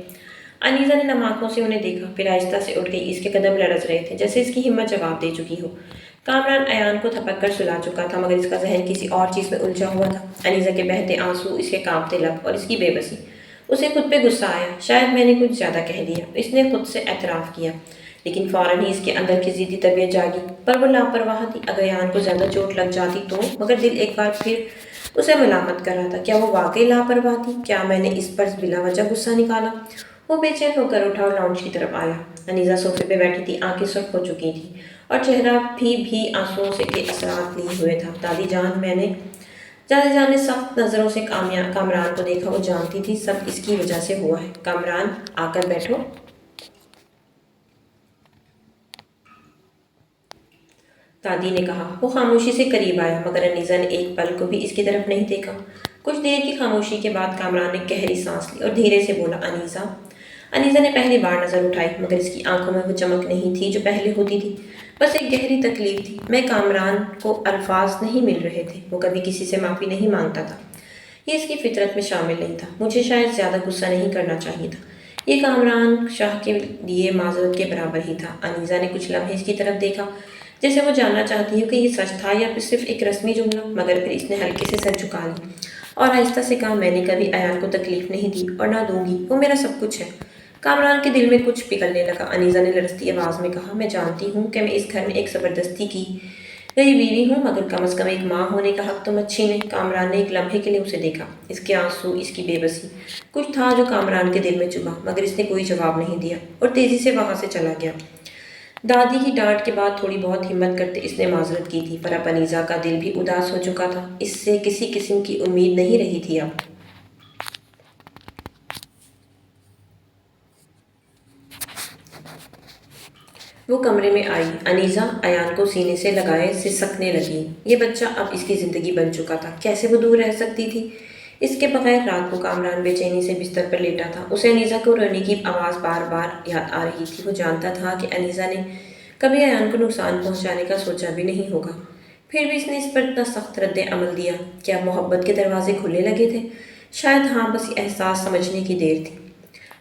انیسہ نے نم آنکھوں سے انہیں دیکھا، پھر آہستہ سے اٹھ گئی۔ اس کے قدم لرز رہے تھے، جیسے اس کی ہمت جواب دے چکی ہو۔ کامران ایان کو تھپک کر سلا چکا تھا، مگر اس کا ذہن کسی اور چیز میں الجھا ہوا تھا۔ انیسہ کے بہتے آنسو، اس کے کانپتے لب اور اس کی بے بسی۔ اسے خود پہ غصہ آیا، شاید میں نے کچھ زیادہ کہہ دیا، اس نے خود سے اعتراف کیا، لیکن فوراً ہی اس کے اندر کی ضدی طبیعت جاگی۔ پر وہ لاپرواہ تھی، اگر ایان کو زیادہ چوٹ لگ جاتی تو؟ مگر دل ایک بار پھر اسے ملامت کر رہا تھا۔ کیا وہ واقعی لاپرواہ تھی؟ کیا میں نے اس پر بلا وجہ غصہ نکالا؟ وہ بے چین ہو کر اٹھا اور لاؤنج کی طرف آیا۔ انیسہ صوفے پہ بیٹھی تھی، آنکھیں سرخ ہو چکی تھیں اور چہرہ بھی آنسوؤں کے اثرات لیے ہوئے تھا۔ دادی جان نے سخت نظروں سے کامران کو دیکھا۔ وہ جانتی تھی سب اس کی وجہ سے ہوا ہے۔ کامران آ کر بیٹھو۔ دادی نے کہا۔ وہ خاموشی سے قریب آیا، مگر انیسہ نے ایک پل کو بھی اس کی طرف نہیں دیکھا۔ کچھ دیر کی خاموشی کے بعد کامران نے گہری سانس لی اور دھیرے سے بولا، انیسہ۔ انیسہ نے پہلی بار نظر اٹھائی، مگر اس کی آنکھوں میں وہ چمک نہیں تھی جو پہلے ہوتی تھی، بس ایک گہری تکلیف تھی۔ میں کامران کو الفاظ نہیں مل رہے تھے، وہ کبھی کسی سے معافی نہیں مانگتا تھا، یہ اس کی فطرت میں شامل نہیں تھا۔ مجھے شاید زیادہ غصہ نہیں کرنا چاہیے تھا، یہ کامران شاہ کے لیے معذرت کے برابر ہی تھا۔ انیسہ نے کچھ لمحے اس کی طرف دیکھا، جیسے وہ جاننا چاہتی ہو کہ یہ سچ تھا یا صرف ایک رسمی جملہ، مگر پھر اس نے ہلکے سے سر جھکا لی اور آہستہ سے کہا، میں نے کبھی ایان کو تکلیف نہیں دی اور نہ دوں گی، وہ میرا سب کچھ ہے۔ کامران کے دل میں کچھ پگھلنے لگا۔ انیسہ نے لرزتی آواز میں کہا، میں جانتی ہوں کہ میں اس گھر میں ایک زبردستی کی گئی بیوی ہوں، مگر کم از کم ایک ماں ہونے کا حق تم اچھی نے۔ کامران نے ایک لمحے کے لیے اسے دیکھا، اس کے آنسو، اس کی بے بسی، کچھ تھا جو کامران کے دل میں چبھا، مگر اس نے کوئی جواب نہیں دیا اور تیزی سے وہاں سے چلا گیا۔ دادی کی ڈانٹ کے بعد تھوڑی بہت ہمت کرتے اس نے معذرت کی تھی، پر اب انیسہ کا دل بھی اداس ہو چکا تھا، اس سے کسی قسم کی امید نہیں رہی تھی اب۔ وہ کمرے میں آئی، انیسہ ایان کو سینے سے لگائے سسکنے لگی۔ یہ بچہ اب اس کی زندگی بن چکا تھا، کیسے وہ دور رہ سکتی تھی اس کے بغیر؟ رات کو کامران بے چینی سے بستر پر لیٹا تھا، اسے انیسہ کو رونے کی آواز بار بار یاد آ رہی تھی۔ وہ جانتا تھا کہ انیسہ نے کبھی ایان کو نقصان پہنچانے کا سوچا بھی نہیں ہوگا، پھر بھی اس نے اس پر اتنا سخت رد عمل دیا۔ کیا محبت کے دروازے کھلنے لگے تھے؟ شاید ہاں، بس یہ احساس سمجھنے کی دیر تھی۔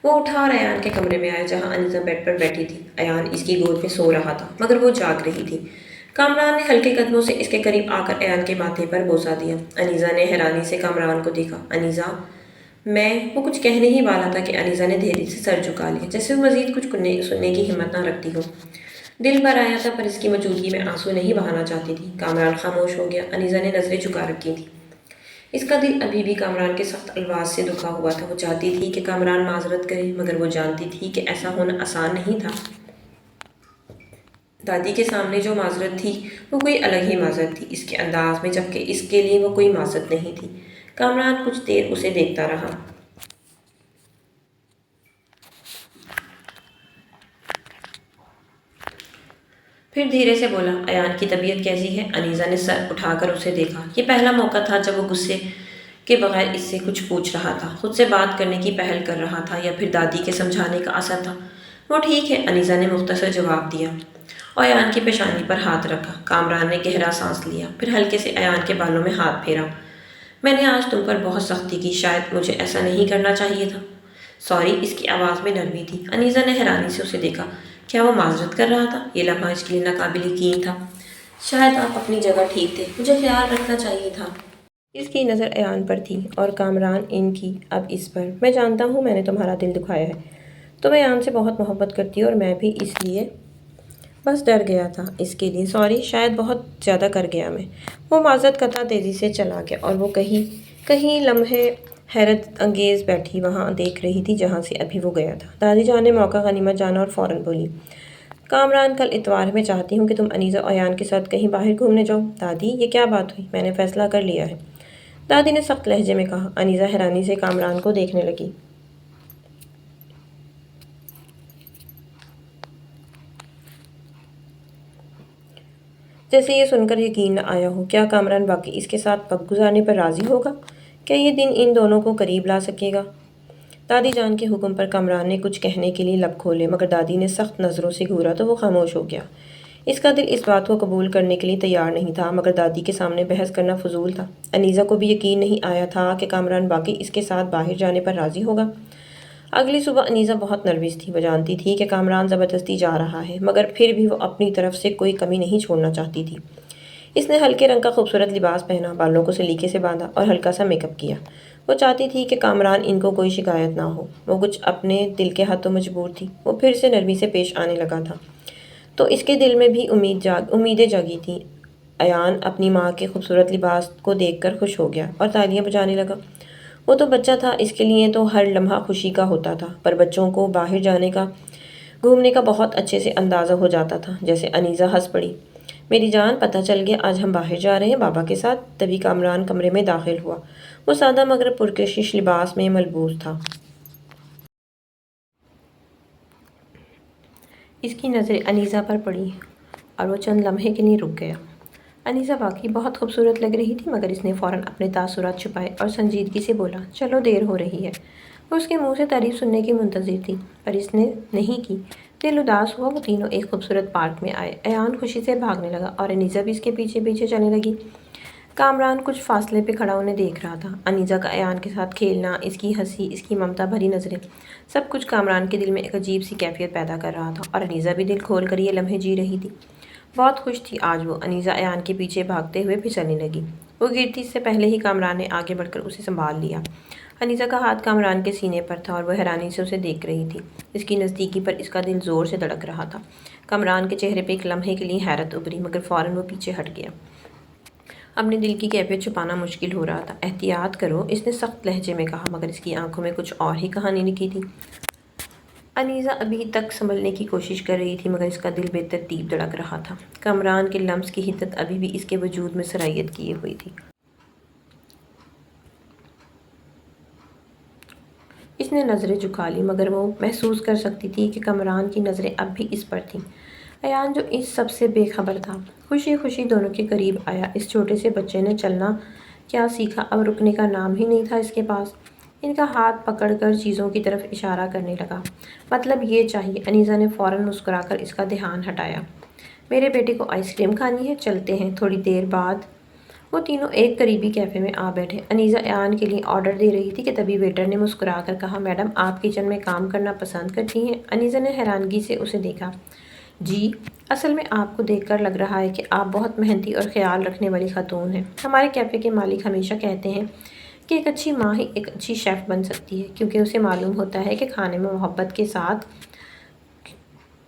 وہ اٹھا اور ایان کے کمرے میں آیا جہاں انیسہ بیڈ پر بیٹھی تھی۔ ایان اس کی گود میں سو رہا تھا، مگر وہ جاگ رہی تھی۔ کامران نے ہلکے قدموں سے اس کے قریب آ کر ایان کے ماتھے پر بوسہ دیا۔ انیسہ نے حیرانی سے کامران کو دیکھا۔ انیسہ، وہ کچھ کہنے ہی والا تھا کہ انیسہ نے دھیرے سے سر جھکا لیا، جیسے وہ مزید کچھ سننے کی ہمت نہ رکھتی ہو۔ دل بھر آیا تھا، پر اس کی موجودگی میں آنسو نہیں بہانا چاہتی تھی۔ کامران خاموش ہو گیا۔ انیسہ نے نظریں جھکا رکھی تھیں، اس کا دل ابھی بھی کامران کے سخت الفاظ سے دکھا ہوا تھا۔ وہ چاہتی تھی کہ کامران معذرت کرے، مگر وہ جانتی تھی کہ ایسا ہونا آسان نہیں تھا۔ دادی کے سامنے جو معذرت تھی وہ کوئی الگ ہی معذرت تھی اس کے انداز میں، جبکہ اس کے لیے وہ کوئی معذرت نہیں تھی۔ کامران کچھ دیر اسے دیکھتا رہا۔ پھر دھیرے سے بولا، ایان کی طبیعت کیسی ہے؟ انیزہ نے سر اٹھا کر اسے دیکھا۔ یہ پہلا موقع تھا جب وہ غصے کے بغیر اس سے کچھ پوچھ رہا تھا، خود سے بات کرنے کی پہل کر رہا تھا، یا پھر دادی کے سمجھانے کا اثر تھا۔ وہ ٹھیک ہے، انیزہ نے مختصر جواب دیا اور ایان کی پیشانی پر ہاتھ رکھا۔ کامران نے گہرا سانس لیا، پھر ہلکے سے ایان کے بالوں میں ہاتھ پھیرا۔ میں نے آج تم پر بہت سختی کی، شاید مجھے ایسا نہیں کرنا چاہیے تھا۔ سوری، اس کی آواز میں نرمی تھی۔ انیزہ نے حیرانی سے اسے دیکھا۔ کیا وہ معذرت کر رہا تھا؟ یہ لمحہ اس کے لیے ناقابل یقین تھا۔ شاید آپ اپنی جگہ ٹھیک تھے، مجھے خیال رکھنا چاہیے تھا۔ اس کی نظر ایان پر تھی اور کامران ان کی اب اس پر۔ میں جانتا ہوں میں نے تمہارا دل دکھایا ہے، تم ایان سے بہت محبت کرتی ہو اور میں بھی، اس لیے بس ڈر گیا تھا اس کے لیے۔ سوری، شاید بہت زیادہ کر گیا میں۔ وہ معذرت کرتا تیزی سے چلا گیا اور وہ کہیں لمحے حیرت انگیز بیٹھی وہاں دیکھ رہی تھی جہاں سے ابھی وہ گیا تھا۔ دادی جان نے موقع غنیمت جانا اور فوراً بولی، کامران کل اتوار ہے، میں چاہتی ہوں کہ تم انیزہ اور ایان کے ساتھ کہیں باہر گھومنے جاؤ۔ دادی، یہ کیا بات ہوئی؟ میں نے فیصلہ کر لیا ہے، دادی نے سخت لہجے میں کہا۔ انیزہ حیرانی سے کامران کو دیکھنے لگی۔ جیسے یہ سن کر یقین نہ آیا ہو، کیا کامران واقعی اس کے ساتھ وقت گزارنے پر راضی ہوگا؟ کیا یہ دن ان دونوں کو قریب لا سکے گا؟ دادی جان کے حکم پر کامران نے کچھ کہنے کے لیے لب کھولے، مگر دادی نے سخت نظروں سے گھورا تو وہ خاموش ہو گیا۔ اس کا دل اس بات کو قبول کرنے کے لیے تیار نہیں تھا، مگر دادی کے سامنے بحث کرنا فضول تھا۔ انیزہ کو بھی یقین نہیں آیا تھا کہ کامران واقعی اس کے ساتھ باہر جانے پر راضی ہوگا۔ اگلی صبح انیزہ بہت نروس تھی۔ وہ جانتی تھی کہ کامران زبردستی جا رہا ہے، مگر پھر بھی وہ اپنی طرف سے کوئی کمی نہیں چھوڑنا چاہتی تھی۔ اس نے ہلکے رنگ کا خوبصورت لباس پہنا، بالوں کو سلیقے سے باندھا اور ہلکا سا میک اپ کیا۔ وہ چاہتی تھی کہ کامران ان کو کوئی شکایت نہ ہو۔ وہ کچھ اپنے دل کے ہاتھوں مجبور تھی۔ وہ پھر سے نرمی سے پیش آنے لگا تھا تو اس کے دل میں بھی امیدیں جاگی تھیں۔ ایان اپنی ماں کے خوبصورت لباس کو دیکھ کر خوش ہو گیا اور تالیاں بجانے لگا۔ وہ تو بچہ تھا، اس کے لیے تو ہر لمحہ خوشی کا ہوتا تھا، پر بچوں کو باہر جانے کا، گھومنے کا بہت اچھے سے اندازہ ہو جاتا تھا۔ جیسے انیزہ ہنس پڑی۔ میری جان، پتہ چل گیا آج ہم باہر جا رہے ہیں بابا کے ساتھ۔ تبھی کامران کمرے میں داخل ہوا۔ وہ سادہ مگر پرکشش لباس میں ملبوس تھا۔ اس کی نظریں انیزہ پر پڑی اور وہ چند لمحے کے لیے رک گیا۔ انیزہ واقعی بہت خوبصورت لگ رہی تھی، مگر اس نے فوراً اپنے تاثرات چھپائے اور سنجیدگی سے بولا، چلو دیر ہو رہی ہے۔ وہ اس کے منہ سے تعریف سننے کی منتظر تھی، پر اس نے نہیں کی۔ دل اداس ہوا۔ وہ تینوں ایک خوبصورت پارک میں آئے۔ ایان خوشی سے بھاگنے لگا اور انیزہ بھی اس کے پیچھے پیچھے چلنے لگی۔ کامران کچھ فاصلے پہ کھڑا انہیں دیکھ رہا تھا۔ انیزہ کا ایان کے ساتھ کھیلنا، اس کی ہنسی، اس کی ممتا بھری نظریں، سب کچھ کامران کے دل میں ایک عجیب سی کیفیت پیدا کر رہا تھا، اور انیزہ بھی دل کھول کر یہ لمحے جی رہی تھی۔ بہت خوش تھی آج وہ۔ انیزہ ایان کے پیچھے بھاگتے ہوئے پھسلنے لگی۔ وہ گرتی اس سے پہلے ہی کامران نے آگے بڑھ کر اسے سنبھال لیا۔ انیزہ کا ہاتھ کامران کے سینے پر تھا اور وہ حیرانی سے اسے دیکھ رہی تھی۔ اس کی نزدیکی پر اس کا دل زور سے دھڑک رہا تھا۔ کامران کے چہرے پہ ایک لمحے کے لیے حیرت ابھری، مگر فوراً وہ پیچھے ہٹ گیا۔ اپنے دل کی کیفیت چھپانا مشکل ہو رہا تھا۔ احتیاط کرو، اس نے سخت لہجے میں کہا، مگر اس کی آنکھوں میں کچھ اور ہی کہانی لکھی تھی۔ انیزہ ابھی تک سنبھلنے کی کوشش کر رہی تھی، مگر اس کا دل بے ترتیب دھڑک رہا تھا۔ کامران کے لمس کی حدت ابھی بھی اس کے وجود میں سرایت کیے ہوئی تھی۔ اس نے نظریں جھکا لی، مگر وہ محسوس کر سکتی تھی کہ کامران کی نظریں اب بھی اس پر تھیں۔ ایان جو اس سب سے بے خبر تھا، خوشی خوشی دونوں کے قریب آیا۔ اس چھوٹے سے بچے نے چلنا کیا سیکھا، اب رکنے کا نام ہی نہیں تھا اس کے پاس۔ ان کا ہاتھ پکڑ کر چیزوں کی طرف اشارہ کرنے لگا۔ مطلب یہ چاہیے۔ انیزہ نے فوراً مسکرا کر اس کا دھیان ہٹایا۔ میرے بیٹے کو آئس کریم کھانی ہے، چلتے ہیں۔ تھوڑی دیر بعد وہ تینوں ایک قریبی کیفے میں آ بیٹھے۔ انیزہ ایان کے لیے آرڈر دے رہی تھی کہ تبھی ویٹر نے مسکرا کر کہا، میڈم آپ کچن میں کام کرنا پسند کرتی ہیں؟ انیزہ نے حیرانگی سے اسے دیکھا۔ جی، اصل میں آپ کو دیکھ کر لگ رہا ہے کہ آپ بہت محنتی اور خیال رکھنے والی خاتون ہیں۔ ہمارے کیفے کے مالک ہمیشہ کہتے ہیں کہ ایک اچھی ماں ہی ایک اچھی شیف بن سکتی ہے، کیونکہ اسے معلوم ہوتا ہے کہ کھانے میں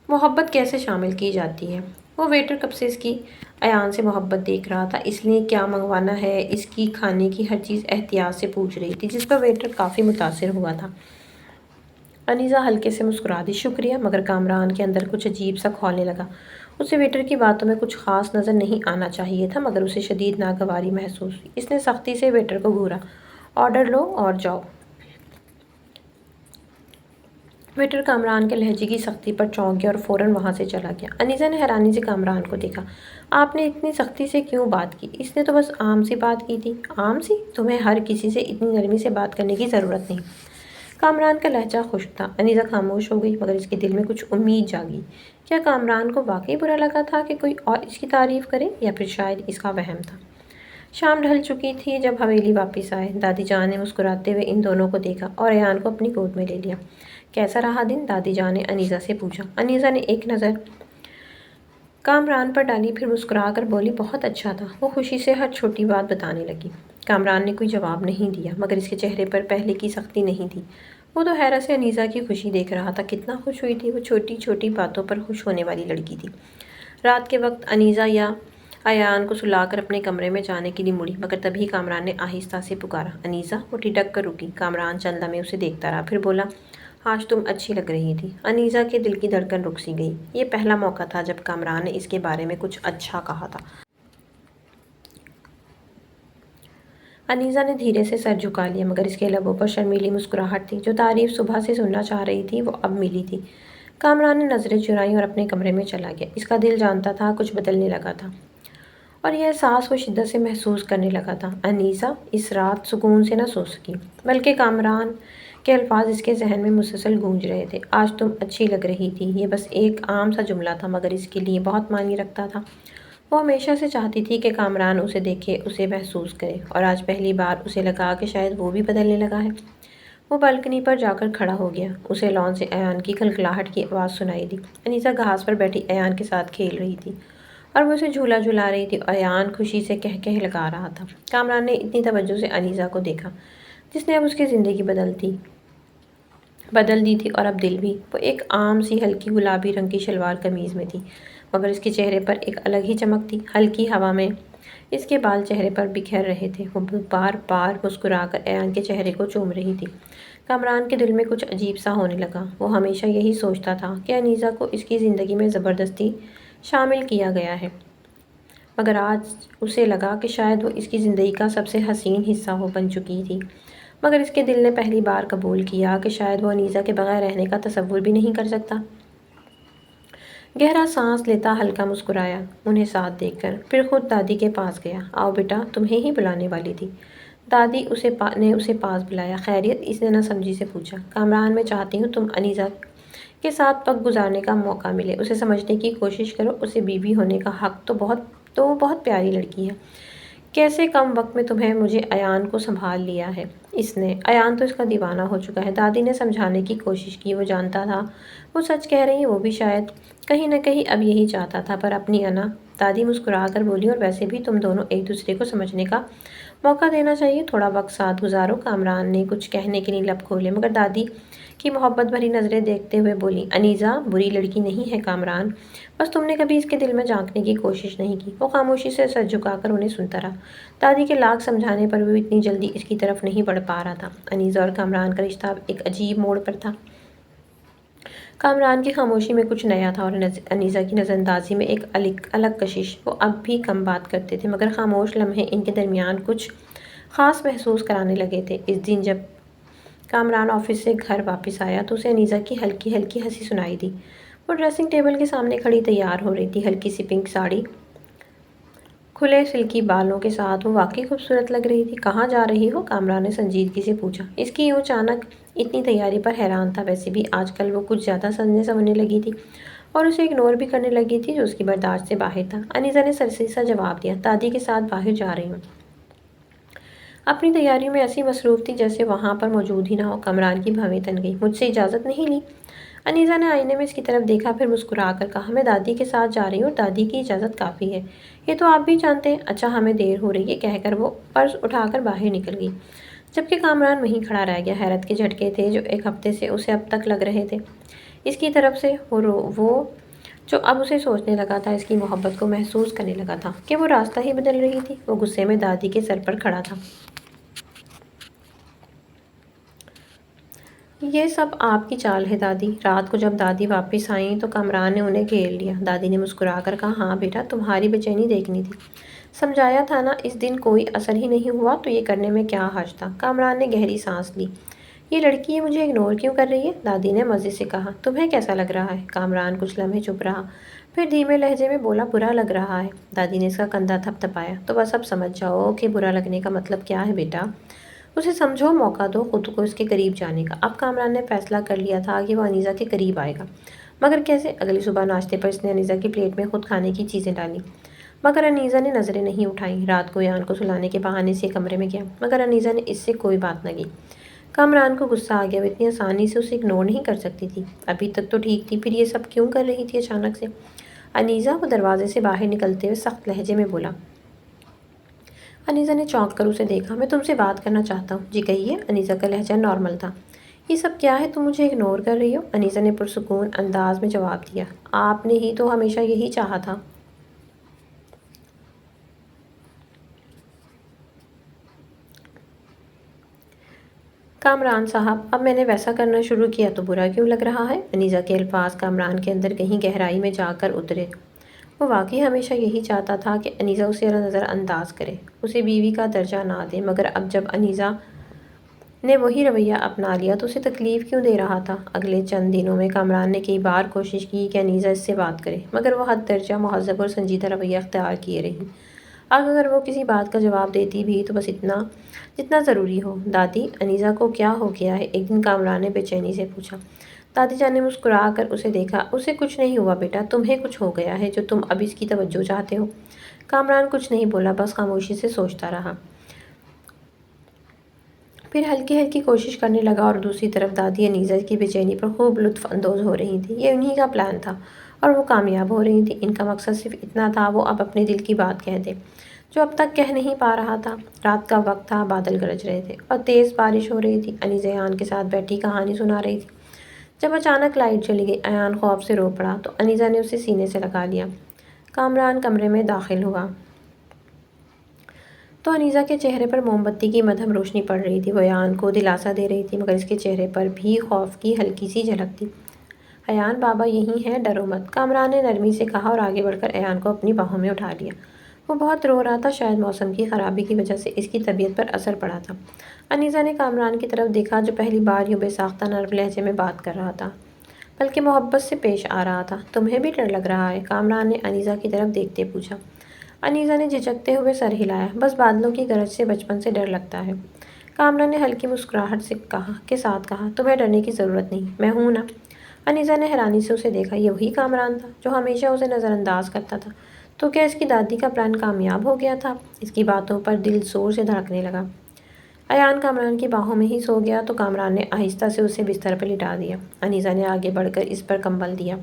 محبت کیسے شامل کی جاتی ہے۔ وہ ویٹر کب سے اس کی ایان سے محبت دیکھ رہا تھا، اس لیے کیا منگوانا ہے، اس کی کھانے کی ہر چیز احتیاط سے پوچھ رہی تھی، جس پر ویٹر کافی متاثر ہوا تھا۔ انیزہ ہلکے سے مسکرا دی، شکریہ، مگر کامران کے اندر کچھ عجیب سا کھولنے لگا۔ اسے ویٹر کی باتوں میں کچھ خاص نظر نہیں آنا چاہیے تھا، مگر اسے شدید ناگواری محسوس ہوئی۔ اس نے سختی سے ویٹر کو گھورا، آرڈر لو اور جاؤ۔ ویٹر کامران کے لہجے کی سختی پر چونک گیا اور فوراً وہاں سے چلا گیا۔ انیسہ نے حیرانی سے کامران کو دیکھا۔ آپ نے اتنی سختی سے کیوں بات کی؟ اس نے تو بس عام سی بات کی تھی۔ عام سی؟ تمہیں ہر کسی سے اتنی نرمی سے بات کرنے کی ضرورت نہیں۔ کامران کا لہجہ خشک تھا۔ انیسہ خاموش ہو گئی، مگر اس کے دل میں کچھ امید جاگی۔ کیا کامران کو واقعی برا لگا تھا کہ کوئی اور اس کی تعریف کرے، یا پھر شاید اس کا وہم تھا؟ شام ڈھل چکی تھی جب حویلی واپس آئے۔ دادی جان نے مسکراتے ہوئے ان دونوں کو دیکھا اور ایان کو اپنی گود میں لے لیا۔ کیسا رہا دن؟ دادی جان نے انیسہ سے پوچھا۔ انیسہ نے ایک نظر کامران پر ڈالی، پھر مسکرا کر بولی، بہت اچھا تھا۔ وہ خوشی سے ہر چھوٹی بات بتانے لگی۔ کامران نے کوئی جواب نہیں دیا، مگر اس کے چہرے پر پہلے کی سختی نہیں تھی۔ وہ تو حیرت سے انیسہ کی خوشی دیکھ رہا تھا۔ کتنا خوش ہوئی تھی وہ، چھوٹی چھوٹی باتوں پر خوش ہونے والی لڑکی تھی۔ رات کے وقت انیسہ یا ایان کو سلا کر اپنے کمرے میں جانے کے لیے مڑی، مگر تبھی کامران نے آہستہ سے پکارا، انیسہ! وہ ٹھٹک کر رکی۔ کامران چند لمحے اسے دیکھتا رہا، پھر بولا، آج تم اچھی لگ رہی تھی۔ انیسہ کے دل کی دھڑکن رک سی گئی۔ یہ پہلا موقع تھا جب کامران نے اس کے بارے میں کچھ اچھا کہا تھا۔ انیسہ نے دھیرے سے سر جھکا لیا، مگر اس کے لبوں پر شرمیلی مسکراہٹ تھی۔ جو تعریف صبح سے سننا چاہ رہی تھی وہ اب ملی تھی۔ کامران نے نظریں چرائیں اور اپنے کمرے میں چلا گیا۔ اس کا دل جانتا تھا کچھ بدلنے لگا تھا، اور یہ احساس وہ شدت سے محسوس کرنے لگا تھا۔ انیسہ اس رات سکون سے نہ سو سکی، بلکہ کامران کے الفاظ اس کے ذہن میں مسلسل گونج رہے تھے۔ آج تم اچھی لگ رہی تھی، یہ بس ایک عام سا جملہ تھا، مگر اس کے لیے بہت معنی رکھتا تھا۔ وہ ہمیشہ سے چاہتی تھی کہ کامران اسے دیکھے، اسے محسوس کرے، اور آج پہلی بار اسے لگا کہ شاید وہ بھی بدلنے لگا ہے۔ وہ بالکنی پر جا کر کھڑا ہو گیا۔ اسے لان سے ایان کی کھلکھلاہٹ کی آواز سنائی دی۔ انیسہ گھاس پر بیٹھی ایان کے ساتھ کھیل رہی تھی، اور وہ اسے جھولا جھلا رہی تھی، اور ایان خوشی سے کہہ لگا رہا تھا۔ کامران نے اتنی توجہ سے انیسہ کو دیکھا، جس نے اب اس کی زندگی بدل دی تھی، اور اب دل بھی۔ وہ ایک عام سی ہلکی گلابی رنگ کی شلوار قمیض میں تھی، مگر اس کے چہرے پر ایک الگ ہی چمک تھی۔ ہلکی ہوا میں اس کے بال چہرے پر بکھر رہے تھے۔ وہ بار بار مسکرا کر ایان کے چہرے کو چوم رہی تھی۔ کامران کے دل میں کچھ عجیب سا ہونے لگا۔ وہ ہمیشہ یہی سوچتا تھا کہ انیسہ کو اس کی زندگی میں زبردستی شامل کیا گیا ہے، مگر آج اسے لگا کہ شاید وہ اس کی زندگی کا سب سے حسین حصہ بن چکی تھی۔ مگر اس کے دل نے پہلی بار قبول کیا کہ شاید وہ انیسہ کے بغیر رہنے کا تصور بھی نہیں کر سکتا۔ گہرا سانس لیتا ہلکا مسکرایا انہیں ساتھ دیکھ کر، پھر خود دادی کے پاس گیا۔ آؤ بیٹا، تمہیں ہی بلانے والی تھی۔ دادی نے اسے پاس بلایا۔ خیریت؟ اس نے نہ سمجھی سے پوچھا۔ کامران، میں چاہتی ہوں تم انیسہ کے ساتھ وقت گزارنے کا موقع ملے، اسے سمجھنے کی کوشش کرو۔ اسے بیوی ہونے کا حق تو وہ بہت پیاری لڑکی ہے۔ کیسے کم وقت میں تمہیں مجھے ایان کو سنبھال لیا ہے اس نے۔ ایان تو اس کا دیوانہ ہو چکا ہے۔ دادی نے سمجھانے کی کوشش کی۔ وہ جانتا تھا وہ سچ کہہ رہی، وہ بھی شاید کہیں نہ کہیں اب یہی چاہتا تھا، پر اپنی انا۔ دادی مسکرا کر بولی، اور ویسے بھی تم دونوں ایک دوسرے کو سمجھنے کا موقع دینا چاہیے، تھوڑا وقت ساتھ گزارو۔ کامران نے کچھ کہنے کے لیے لب کھولے، مگر دادی کی محبت بھری نظریں دیکھتے ہوئے بولی، انیسہ بری لڑکی نہیں ہے کامران، بس تم نے کبھی اس کے دل میں جھانکنے کی کوشش نہیں کی۔ وہ خاموشی سے سر جھکا کر انہیں سنتا رہا۔ دادی کے لاکھ سمجھانے پر بھی اتنی جلدی اس کی طرف نہیں بڑھ پا رہا تھا۔ انیسہ اور کامران کا رشتہ اب ایک عجیب موڑ پر تھا۔ کامران کی خاموشی میں کچھ نیا تھا، اور انیسہ کی نظر اندازی میں ایک الگ کشش۔ وہ اب بھی کم بات کرتے تھے، مگر خاموش لمحے ان کے درمیان کچھ خاص محسوس کرانے لگے تھے۔ اس دن جب کامران آفس سے گھر واپس آیا تو اسے انیسہ کی ہلکی ہلکی ہنسی سنائی دی۔ وہ ڈریسنگ ٹیبل کے سامنے کھڑی تیار ہو رہی تھی، ہلکی سی پنک ساڑی، کھلے سلکی بالوں کے ساتھ وہ واقعی خوبصورت لگ رہی تھی۔ کہاں جا رہی ہو؟ کامران نے سنجیدگی سے پوچھا۔ اس کی یوں اچانک اتنی تیاری پر حیران تھا۔ ویسے بھی آج کل وہ کچھ زیادہ سجنے سنورنے لگی تھی، اور اسے اگنور بھی کرنے لگی تھی، جو اس کی برداشت سے باہر تھا۔ انیسہ نے سرسری سا جواب دیا، دادی کے ساتھ باہر جا رہی ہوں۔ اپنی تیاریوں میں ایسی مصروف تھی جیسے وہاں پر موجود ہی نہ ہو۔ کامران کی بھویں تن گئی۔ مجھ سے اجازت نہیں لی؟ انیسہ نے آئینے میں اس کی طرف دیکھا، پھر مسکرا کر کہا، میں دادی کے ساتھ جا رہی ہوں، اور دادی کی اجازت کافی ہے، یہ تو آپ بھی جانتے ہیں۔ اچھا، ہمیں دیر ہو رہی ہے، کہہ کر وہ پرس اٹھا کر باہر نکل گئی، جبکہ کامران وہیں کھڑا رہ گیا۔ حیرت کے جھٹکے تھے جو ایک ہفتے سے اسے اب تک لگ رہے تھے اس کی طرف سے، وہ جو اب اسے سوچنے لگا تھا، اس کی محبت کو محسوس کرنے لگا تھا کہ وہ راستہ ہی بدل رہی تھی۔ وہ غصے میں دادی کے سر پر کھڑا تھا۔ یہ سب آپ کی چال ہے دادی۔ رات کو جب دادی واپس آئیں تو کامران نے انہیں گھیر لیا۔ دادی نے مسکرا کر کہا، ہاں بیٹا، تمہاری بے چینی دیکھنی تھی، سمجھایا تھا نا۔ اس دن کوئی اثر ہی نہیں ہوا تو یہ کرنے میں کیا حرج تھا؟ کامران نے گہری سانس لی۔ یہ لڑکی مجھے اگنور کیوں کر رہی ہے؟ دادی نے مزے سے کہا۔ تمہیں کیسا لگ رہا ہے؟ کامران کچھ لمحے چپ رہا، پھر دھیمے لہجے میں بولا، برا لگ رہا ہے۔ دادی نے اس کا کندھا تھپ تھپایا۔ تو بس اب سمجھ جاؤ کہ برا لگنے کا مطلب کیا ہے بیٹا۔ اسے سمجھو، موقع دو خود کو اس کے قریب جانے کا۔ اب کامران نے فیصلہ کر لیا تھا کہ وہ انیزہ کے قریب آئے گا، مگر کیسے؟ اگلی صبح ناشتے پر اس نے انیزہ کی پلیٹ میں خود کھانے کی چیزیں ڈالیں، مگر انیزہ نے نظریں نہیں اٹھائیں۔ رات کو ایان کو سلانے کے بہانے سے کمرے میں گیا، مگر انیزہ نے اس سے کوئی بات نہ کی۔ کامران کو غصہ آ گیا، وہ اتنی آسانی سے اسے اگنور نہیں کر سکتی تھی۔ ابھی تک تو ٹھیک تھی، پھر یہ سب کیوں کر رہی تھی اچانک سے؟ انیزہ، وہ دروازے سے باہر نکلتے ہوئے سخت لہجے میں بولا۔ انیزہ نے چونک کر اسے دیکھا۔ میں تم سے بات کرنا چاہتا ہوں۔ جی کہیے۔ انیزہ کا لہجہ نارمل تھا۔ یہ سب کیا ہے؟ تم مجھے اگنور کر رہی ہو؟ انیزہ نے پرسکون انداز میں جواب دیا۔ آپ نے ہی تو ہمیشہ یہی چاہا تھا۔ کامران صاحب، اب میں نے ویسا کرنا شروع کیا تو برا کیوں لگ رہا ہے؟ انیزہ کے الفاظ کامران کے اندر کہیں گہرائی میں جا کر اترے۔ وہ واقعی ہمیشہ یہی چاہتا تھا کہ انیزہ اسے نظر انداز کرے، اسے بیوی کا درجہ نہ دے، مگر اب جب انیزہ نے وہی رویہ اپنا لیا تو اسے تکلیف کیوں دے رہا تھا؟ اگلے چند دنوں میں کامران نے کئی بار کوشش کی کہ انیزہ اس سے بات کرے، مگر وہ حد درجہ مہذب اور سنجیدہ رویہ اختیار کیے رہی۔ اگر وہ کسی بات کا جواب دیتی بھی تو بس اتنا جتنا ضروری ہو۔ دادی، انیزہ کو کیا ہو گیا ہے؟ ایک دن کامران نے بے چینی سے پوچھا۔ دادی جان نے مسکرا کر اسے دیکھا۔ اسے کچھ نہیں ہوا بیٹا، تمہیں کچھ ہو گیا ہے جو تم اب اس کی توجہ چاہتے ہو۔ کامران کچھ نہیں بولا، بس خاموشی سے سوچتا رہا۔ پھر ہلکی ہلکی کوشش کرنے لگا اور دوسری طرف دادی انیزہ کی بے چینی پر خوب لطف اندوز ہو رہی تھیں۔ یہ انہی کا پلان تھا اور وہ کامیاب ہو رہی تھیں۔ ان کا مقصد صرف اتنا تھا، وہ اب اپنے دل کی بات کہہ دے جو اب تک کہہ نہیں پا رہا تھا۔ رات کا وقت تھا، بادل گرج رہے تھے اور تیز بارش ہو رہی تھی۔ انیزہ ایان کے ساتھ بیٹھی کہانی سنا رہی تھی۔ جب اچانک لائٹ چلی گئی، ایان خوف سے رو پڑا تو انیزہ نے اسے سینے سے لگا لیا۔ کامران کمرے میں داخل ہوا تو انیزہ کے چہرے پر موم بتی کی مدھم روشنی پڑ رہی تھی۔ وہ ایان کو دلاسا دے رہی تھی، مگر اس کے چہرے پر بھی خوف کی ہلکی سی جھلک تھی۔ ایان بابا یہی ہیں، ڈرو مت، کامران نے نرمی سے کہا اور آگے بڑھ کر ایان کو اپنی باہوں میں اٹھا لیا۔ وہ بہت رو رہا تھا، شاید موسم کی خرابی کی وجہ سے اس کی طبیعت پر اثر پڑا تھا۔ انیزہ نے کامران کی طرف دیکھا جو پہلی بار یوں بے ساختہ نرم لہجے میں بات کر رہا تھا، بلکہ محبت سے پیش آ رہا تھا۔ تمہیں بھی ڈر لگ رہا ہے؟ کامران نے انیزہ کی طرف دیکھتے پوچھا۔ انیزہ نے جھجکتے ہوئے سر ہلایا۔ بس بادلوں کی گرج سے بچپن سے ڈر لگتا ہے۔ کامران نے ہلکی مسکراہٹ کے ساتھ کہا، تمہیں ڈرنے کی ضرورت نہیں، میں ہوں نا۔ انیزہ نے حیرانی سے اسے دیکھا۔ یہ وہی کامران تھا جو ہمیشہ اسے نظر انداز کرتا تھا۔ تو کیا اس کی دادی کا پلان کامیاب ہو گیا تھا؟ اس کی باتوں پر دل زور سے دھڑکنے لگا۔ ایان کامران کی باہوں میں ہی سو گیا تو کامران نے آہستہ سے اسے بستر پر لٹا دیا۔ انیزہ نے آگے بڑھ کر اس پر کمبل دیا،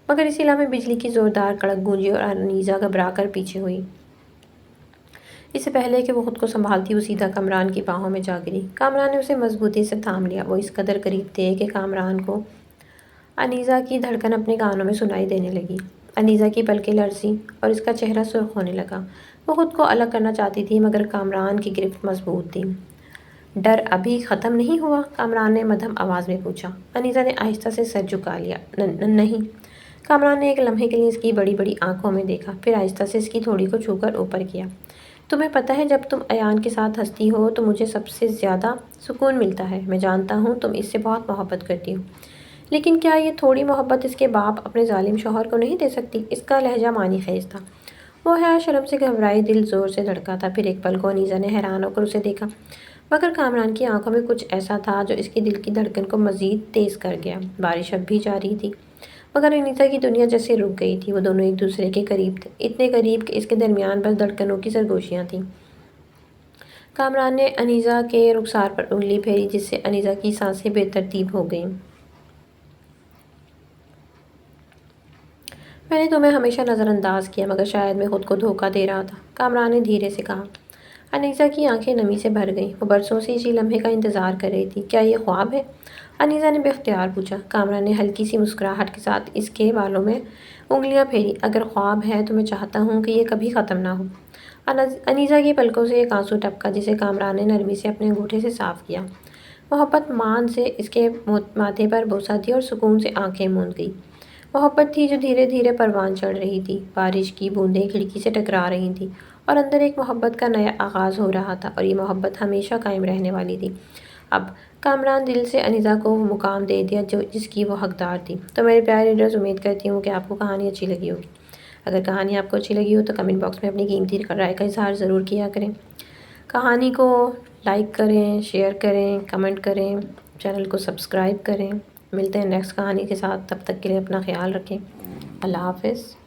مگر اسی لمحے بجلی کی زوردار کڑک گونجی اور انیزہ گھبرا کر پیچھے ہوئی۔ اس سے پہلے کہ وہ خود کو سنبھالتی، وہ سیدھا کامران کی باہوں میں جا گری۔ کامران نے اسے مضبوطی سے تھام لیا۔ وہ اس قدر قریب تھے کہ کامران کو انیزہ کی دھڑکن اپنے کانوں میں سنائی دینے لگی۔ انیزہ کی پلکیں لرزیں اور اس کا چہرہ سرخ ہونے لگا۔ وہ خود کو الگ کرنا چاہتی تھی، مگر کامران کی گرفت مضبوط تھی۔ ڈر ابھی ختم نہیں ہوا؟ کامران نے مدھم آواز میں پوچھا۔ انیزہ نے آہستہ سے سر جھکا لیا۔ نہیں۔ کامران نے ایک لمحے کے لیے اس کی بڑی بڑی آنکھوں میں دیکھا، پھر آہستہ سے اس کی تھوڑی کو چھو کر اوپر کیا۔ تمہیں پتہ ہے، جب تم ایان کے ساتھ ہنستی ہو تو مجھے سب سے زیادہ سکون ملتا ہے۔ میں جانتا ہوں تم اس سے بہت محبت کرتی ہو، لیکن کیا یہ تھوڑی محبت اس کے باپ اپنے ظالم شوہر کو نہیں دے سکتی؟ اس کا لہجہ معنی خیز تھا۔ وہ حیا شرم سے گھبرائی دل زور سے دھڑکا تھا۔ پھر ایک پل کو انیزہ نے حیران ہو کر اسے دیکھا، مگر کامران کی آنکھوں میں کچھ ایسا تھا جو اس کی دل کی دھڑکن کو مزید تیز کر گیا۔ بارش اب بھی جاری تھی، مگر انیزہ کی دنیا جیسے رک گئی تھی۔ وہ دونوں ایک دوسرے کے قریب تھے، اتنے قریب کہ اس کے درمیان بس دھڑکنوں کی سرگوشیاں تھیں۔ کامران نے انیزہ کے رخسار پر انگلی پھیری، جس سے انیزہ کی سانسیں بے ترتیب ہو گئیں۔ میں نے تمہیں ہمیشہ نظر انداز کیا، مگر شاید میں خود کو دھوکہ دے رہا تھا، کامران نے دھیرے سے کہا۔ انیزہ کی آنکھیں نمی سے بھر گئیں۔ وہ برسوں سے اسی لمحے کا انتظار کر رہی تھی۔ کیا یہ خواب ہے؟ انیزہ نے بے اختیار پوچھا۔ کامران نے ہلکی سی مسکراہٹ کے ساتھ اس کے بالوں میں انگلیاں پھیری۔ اگر خواب ہے تو میں چاہتا ہوں کہ یہ کبھی ختم نہ ہو۔ انیزہ کی پلکوں سے ایک آنسو ٹپکا، جسے کامران نے نرمی سے اپنے انگوٹھے سے صاف کیا۔ محبت مان سے اس کے ماتھے پر بوسہ دیا اور سکون سے آنکھیں موند گئی۔ محبت تھی جو دھیرے دھیرے پروان چڑھ رہی تھی۔ بارش کی بوندیں کھڑکی سے ٹکرا رہی تھیں اور اندر ایک محبت کا نیا آغاز ہو رہا تھا، اور یہ محبت ہمیشہ قائم رہنے والی تھی۔ اب کامران دل سے انیسہ کو وہ مقام دے دیا جس کی وہ حقدار تھی۔ تو میرے پیارے ریڈرز، امید کرتی ہوں کہ آپ کو کہانی اچھی لگی ہوگی۔ اگر کہانی آپ کو اچھی لگی ہو تو کمنٹ باکس میں اپنی قیمتی رائے کا اظہار ضرور کیا کریں۔ کہانی کو لائک کریں، شیئر کریں، کمنٹ کریں، چینل کو سبسکرائب کریں۔ ملتے ہیں نیکسٹ کہانی کے ساتھ، تب تک کے لیے اپنا خیال رکھیں۔ اللہ حافظ۔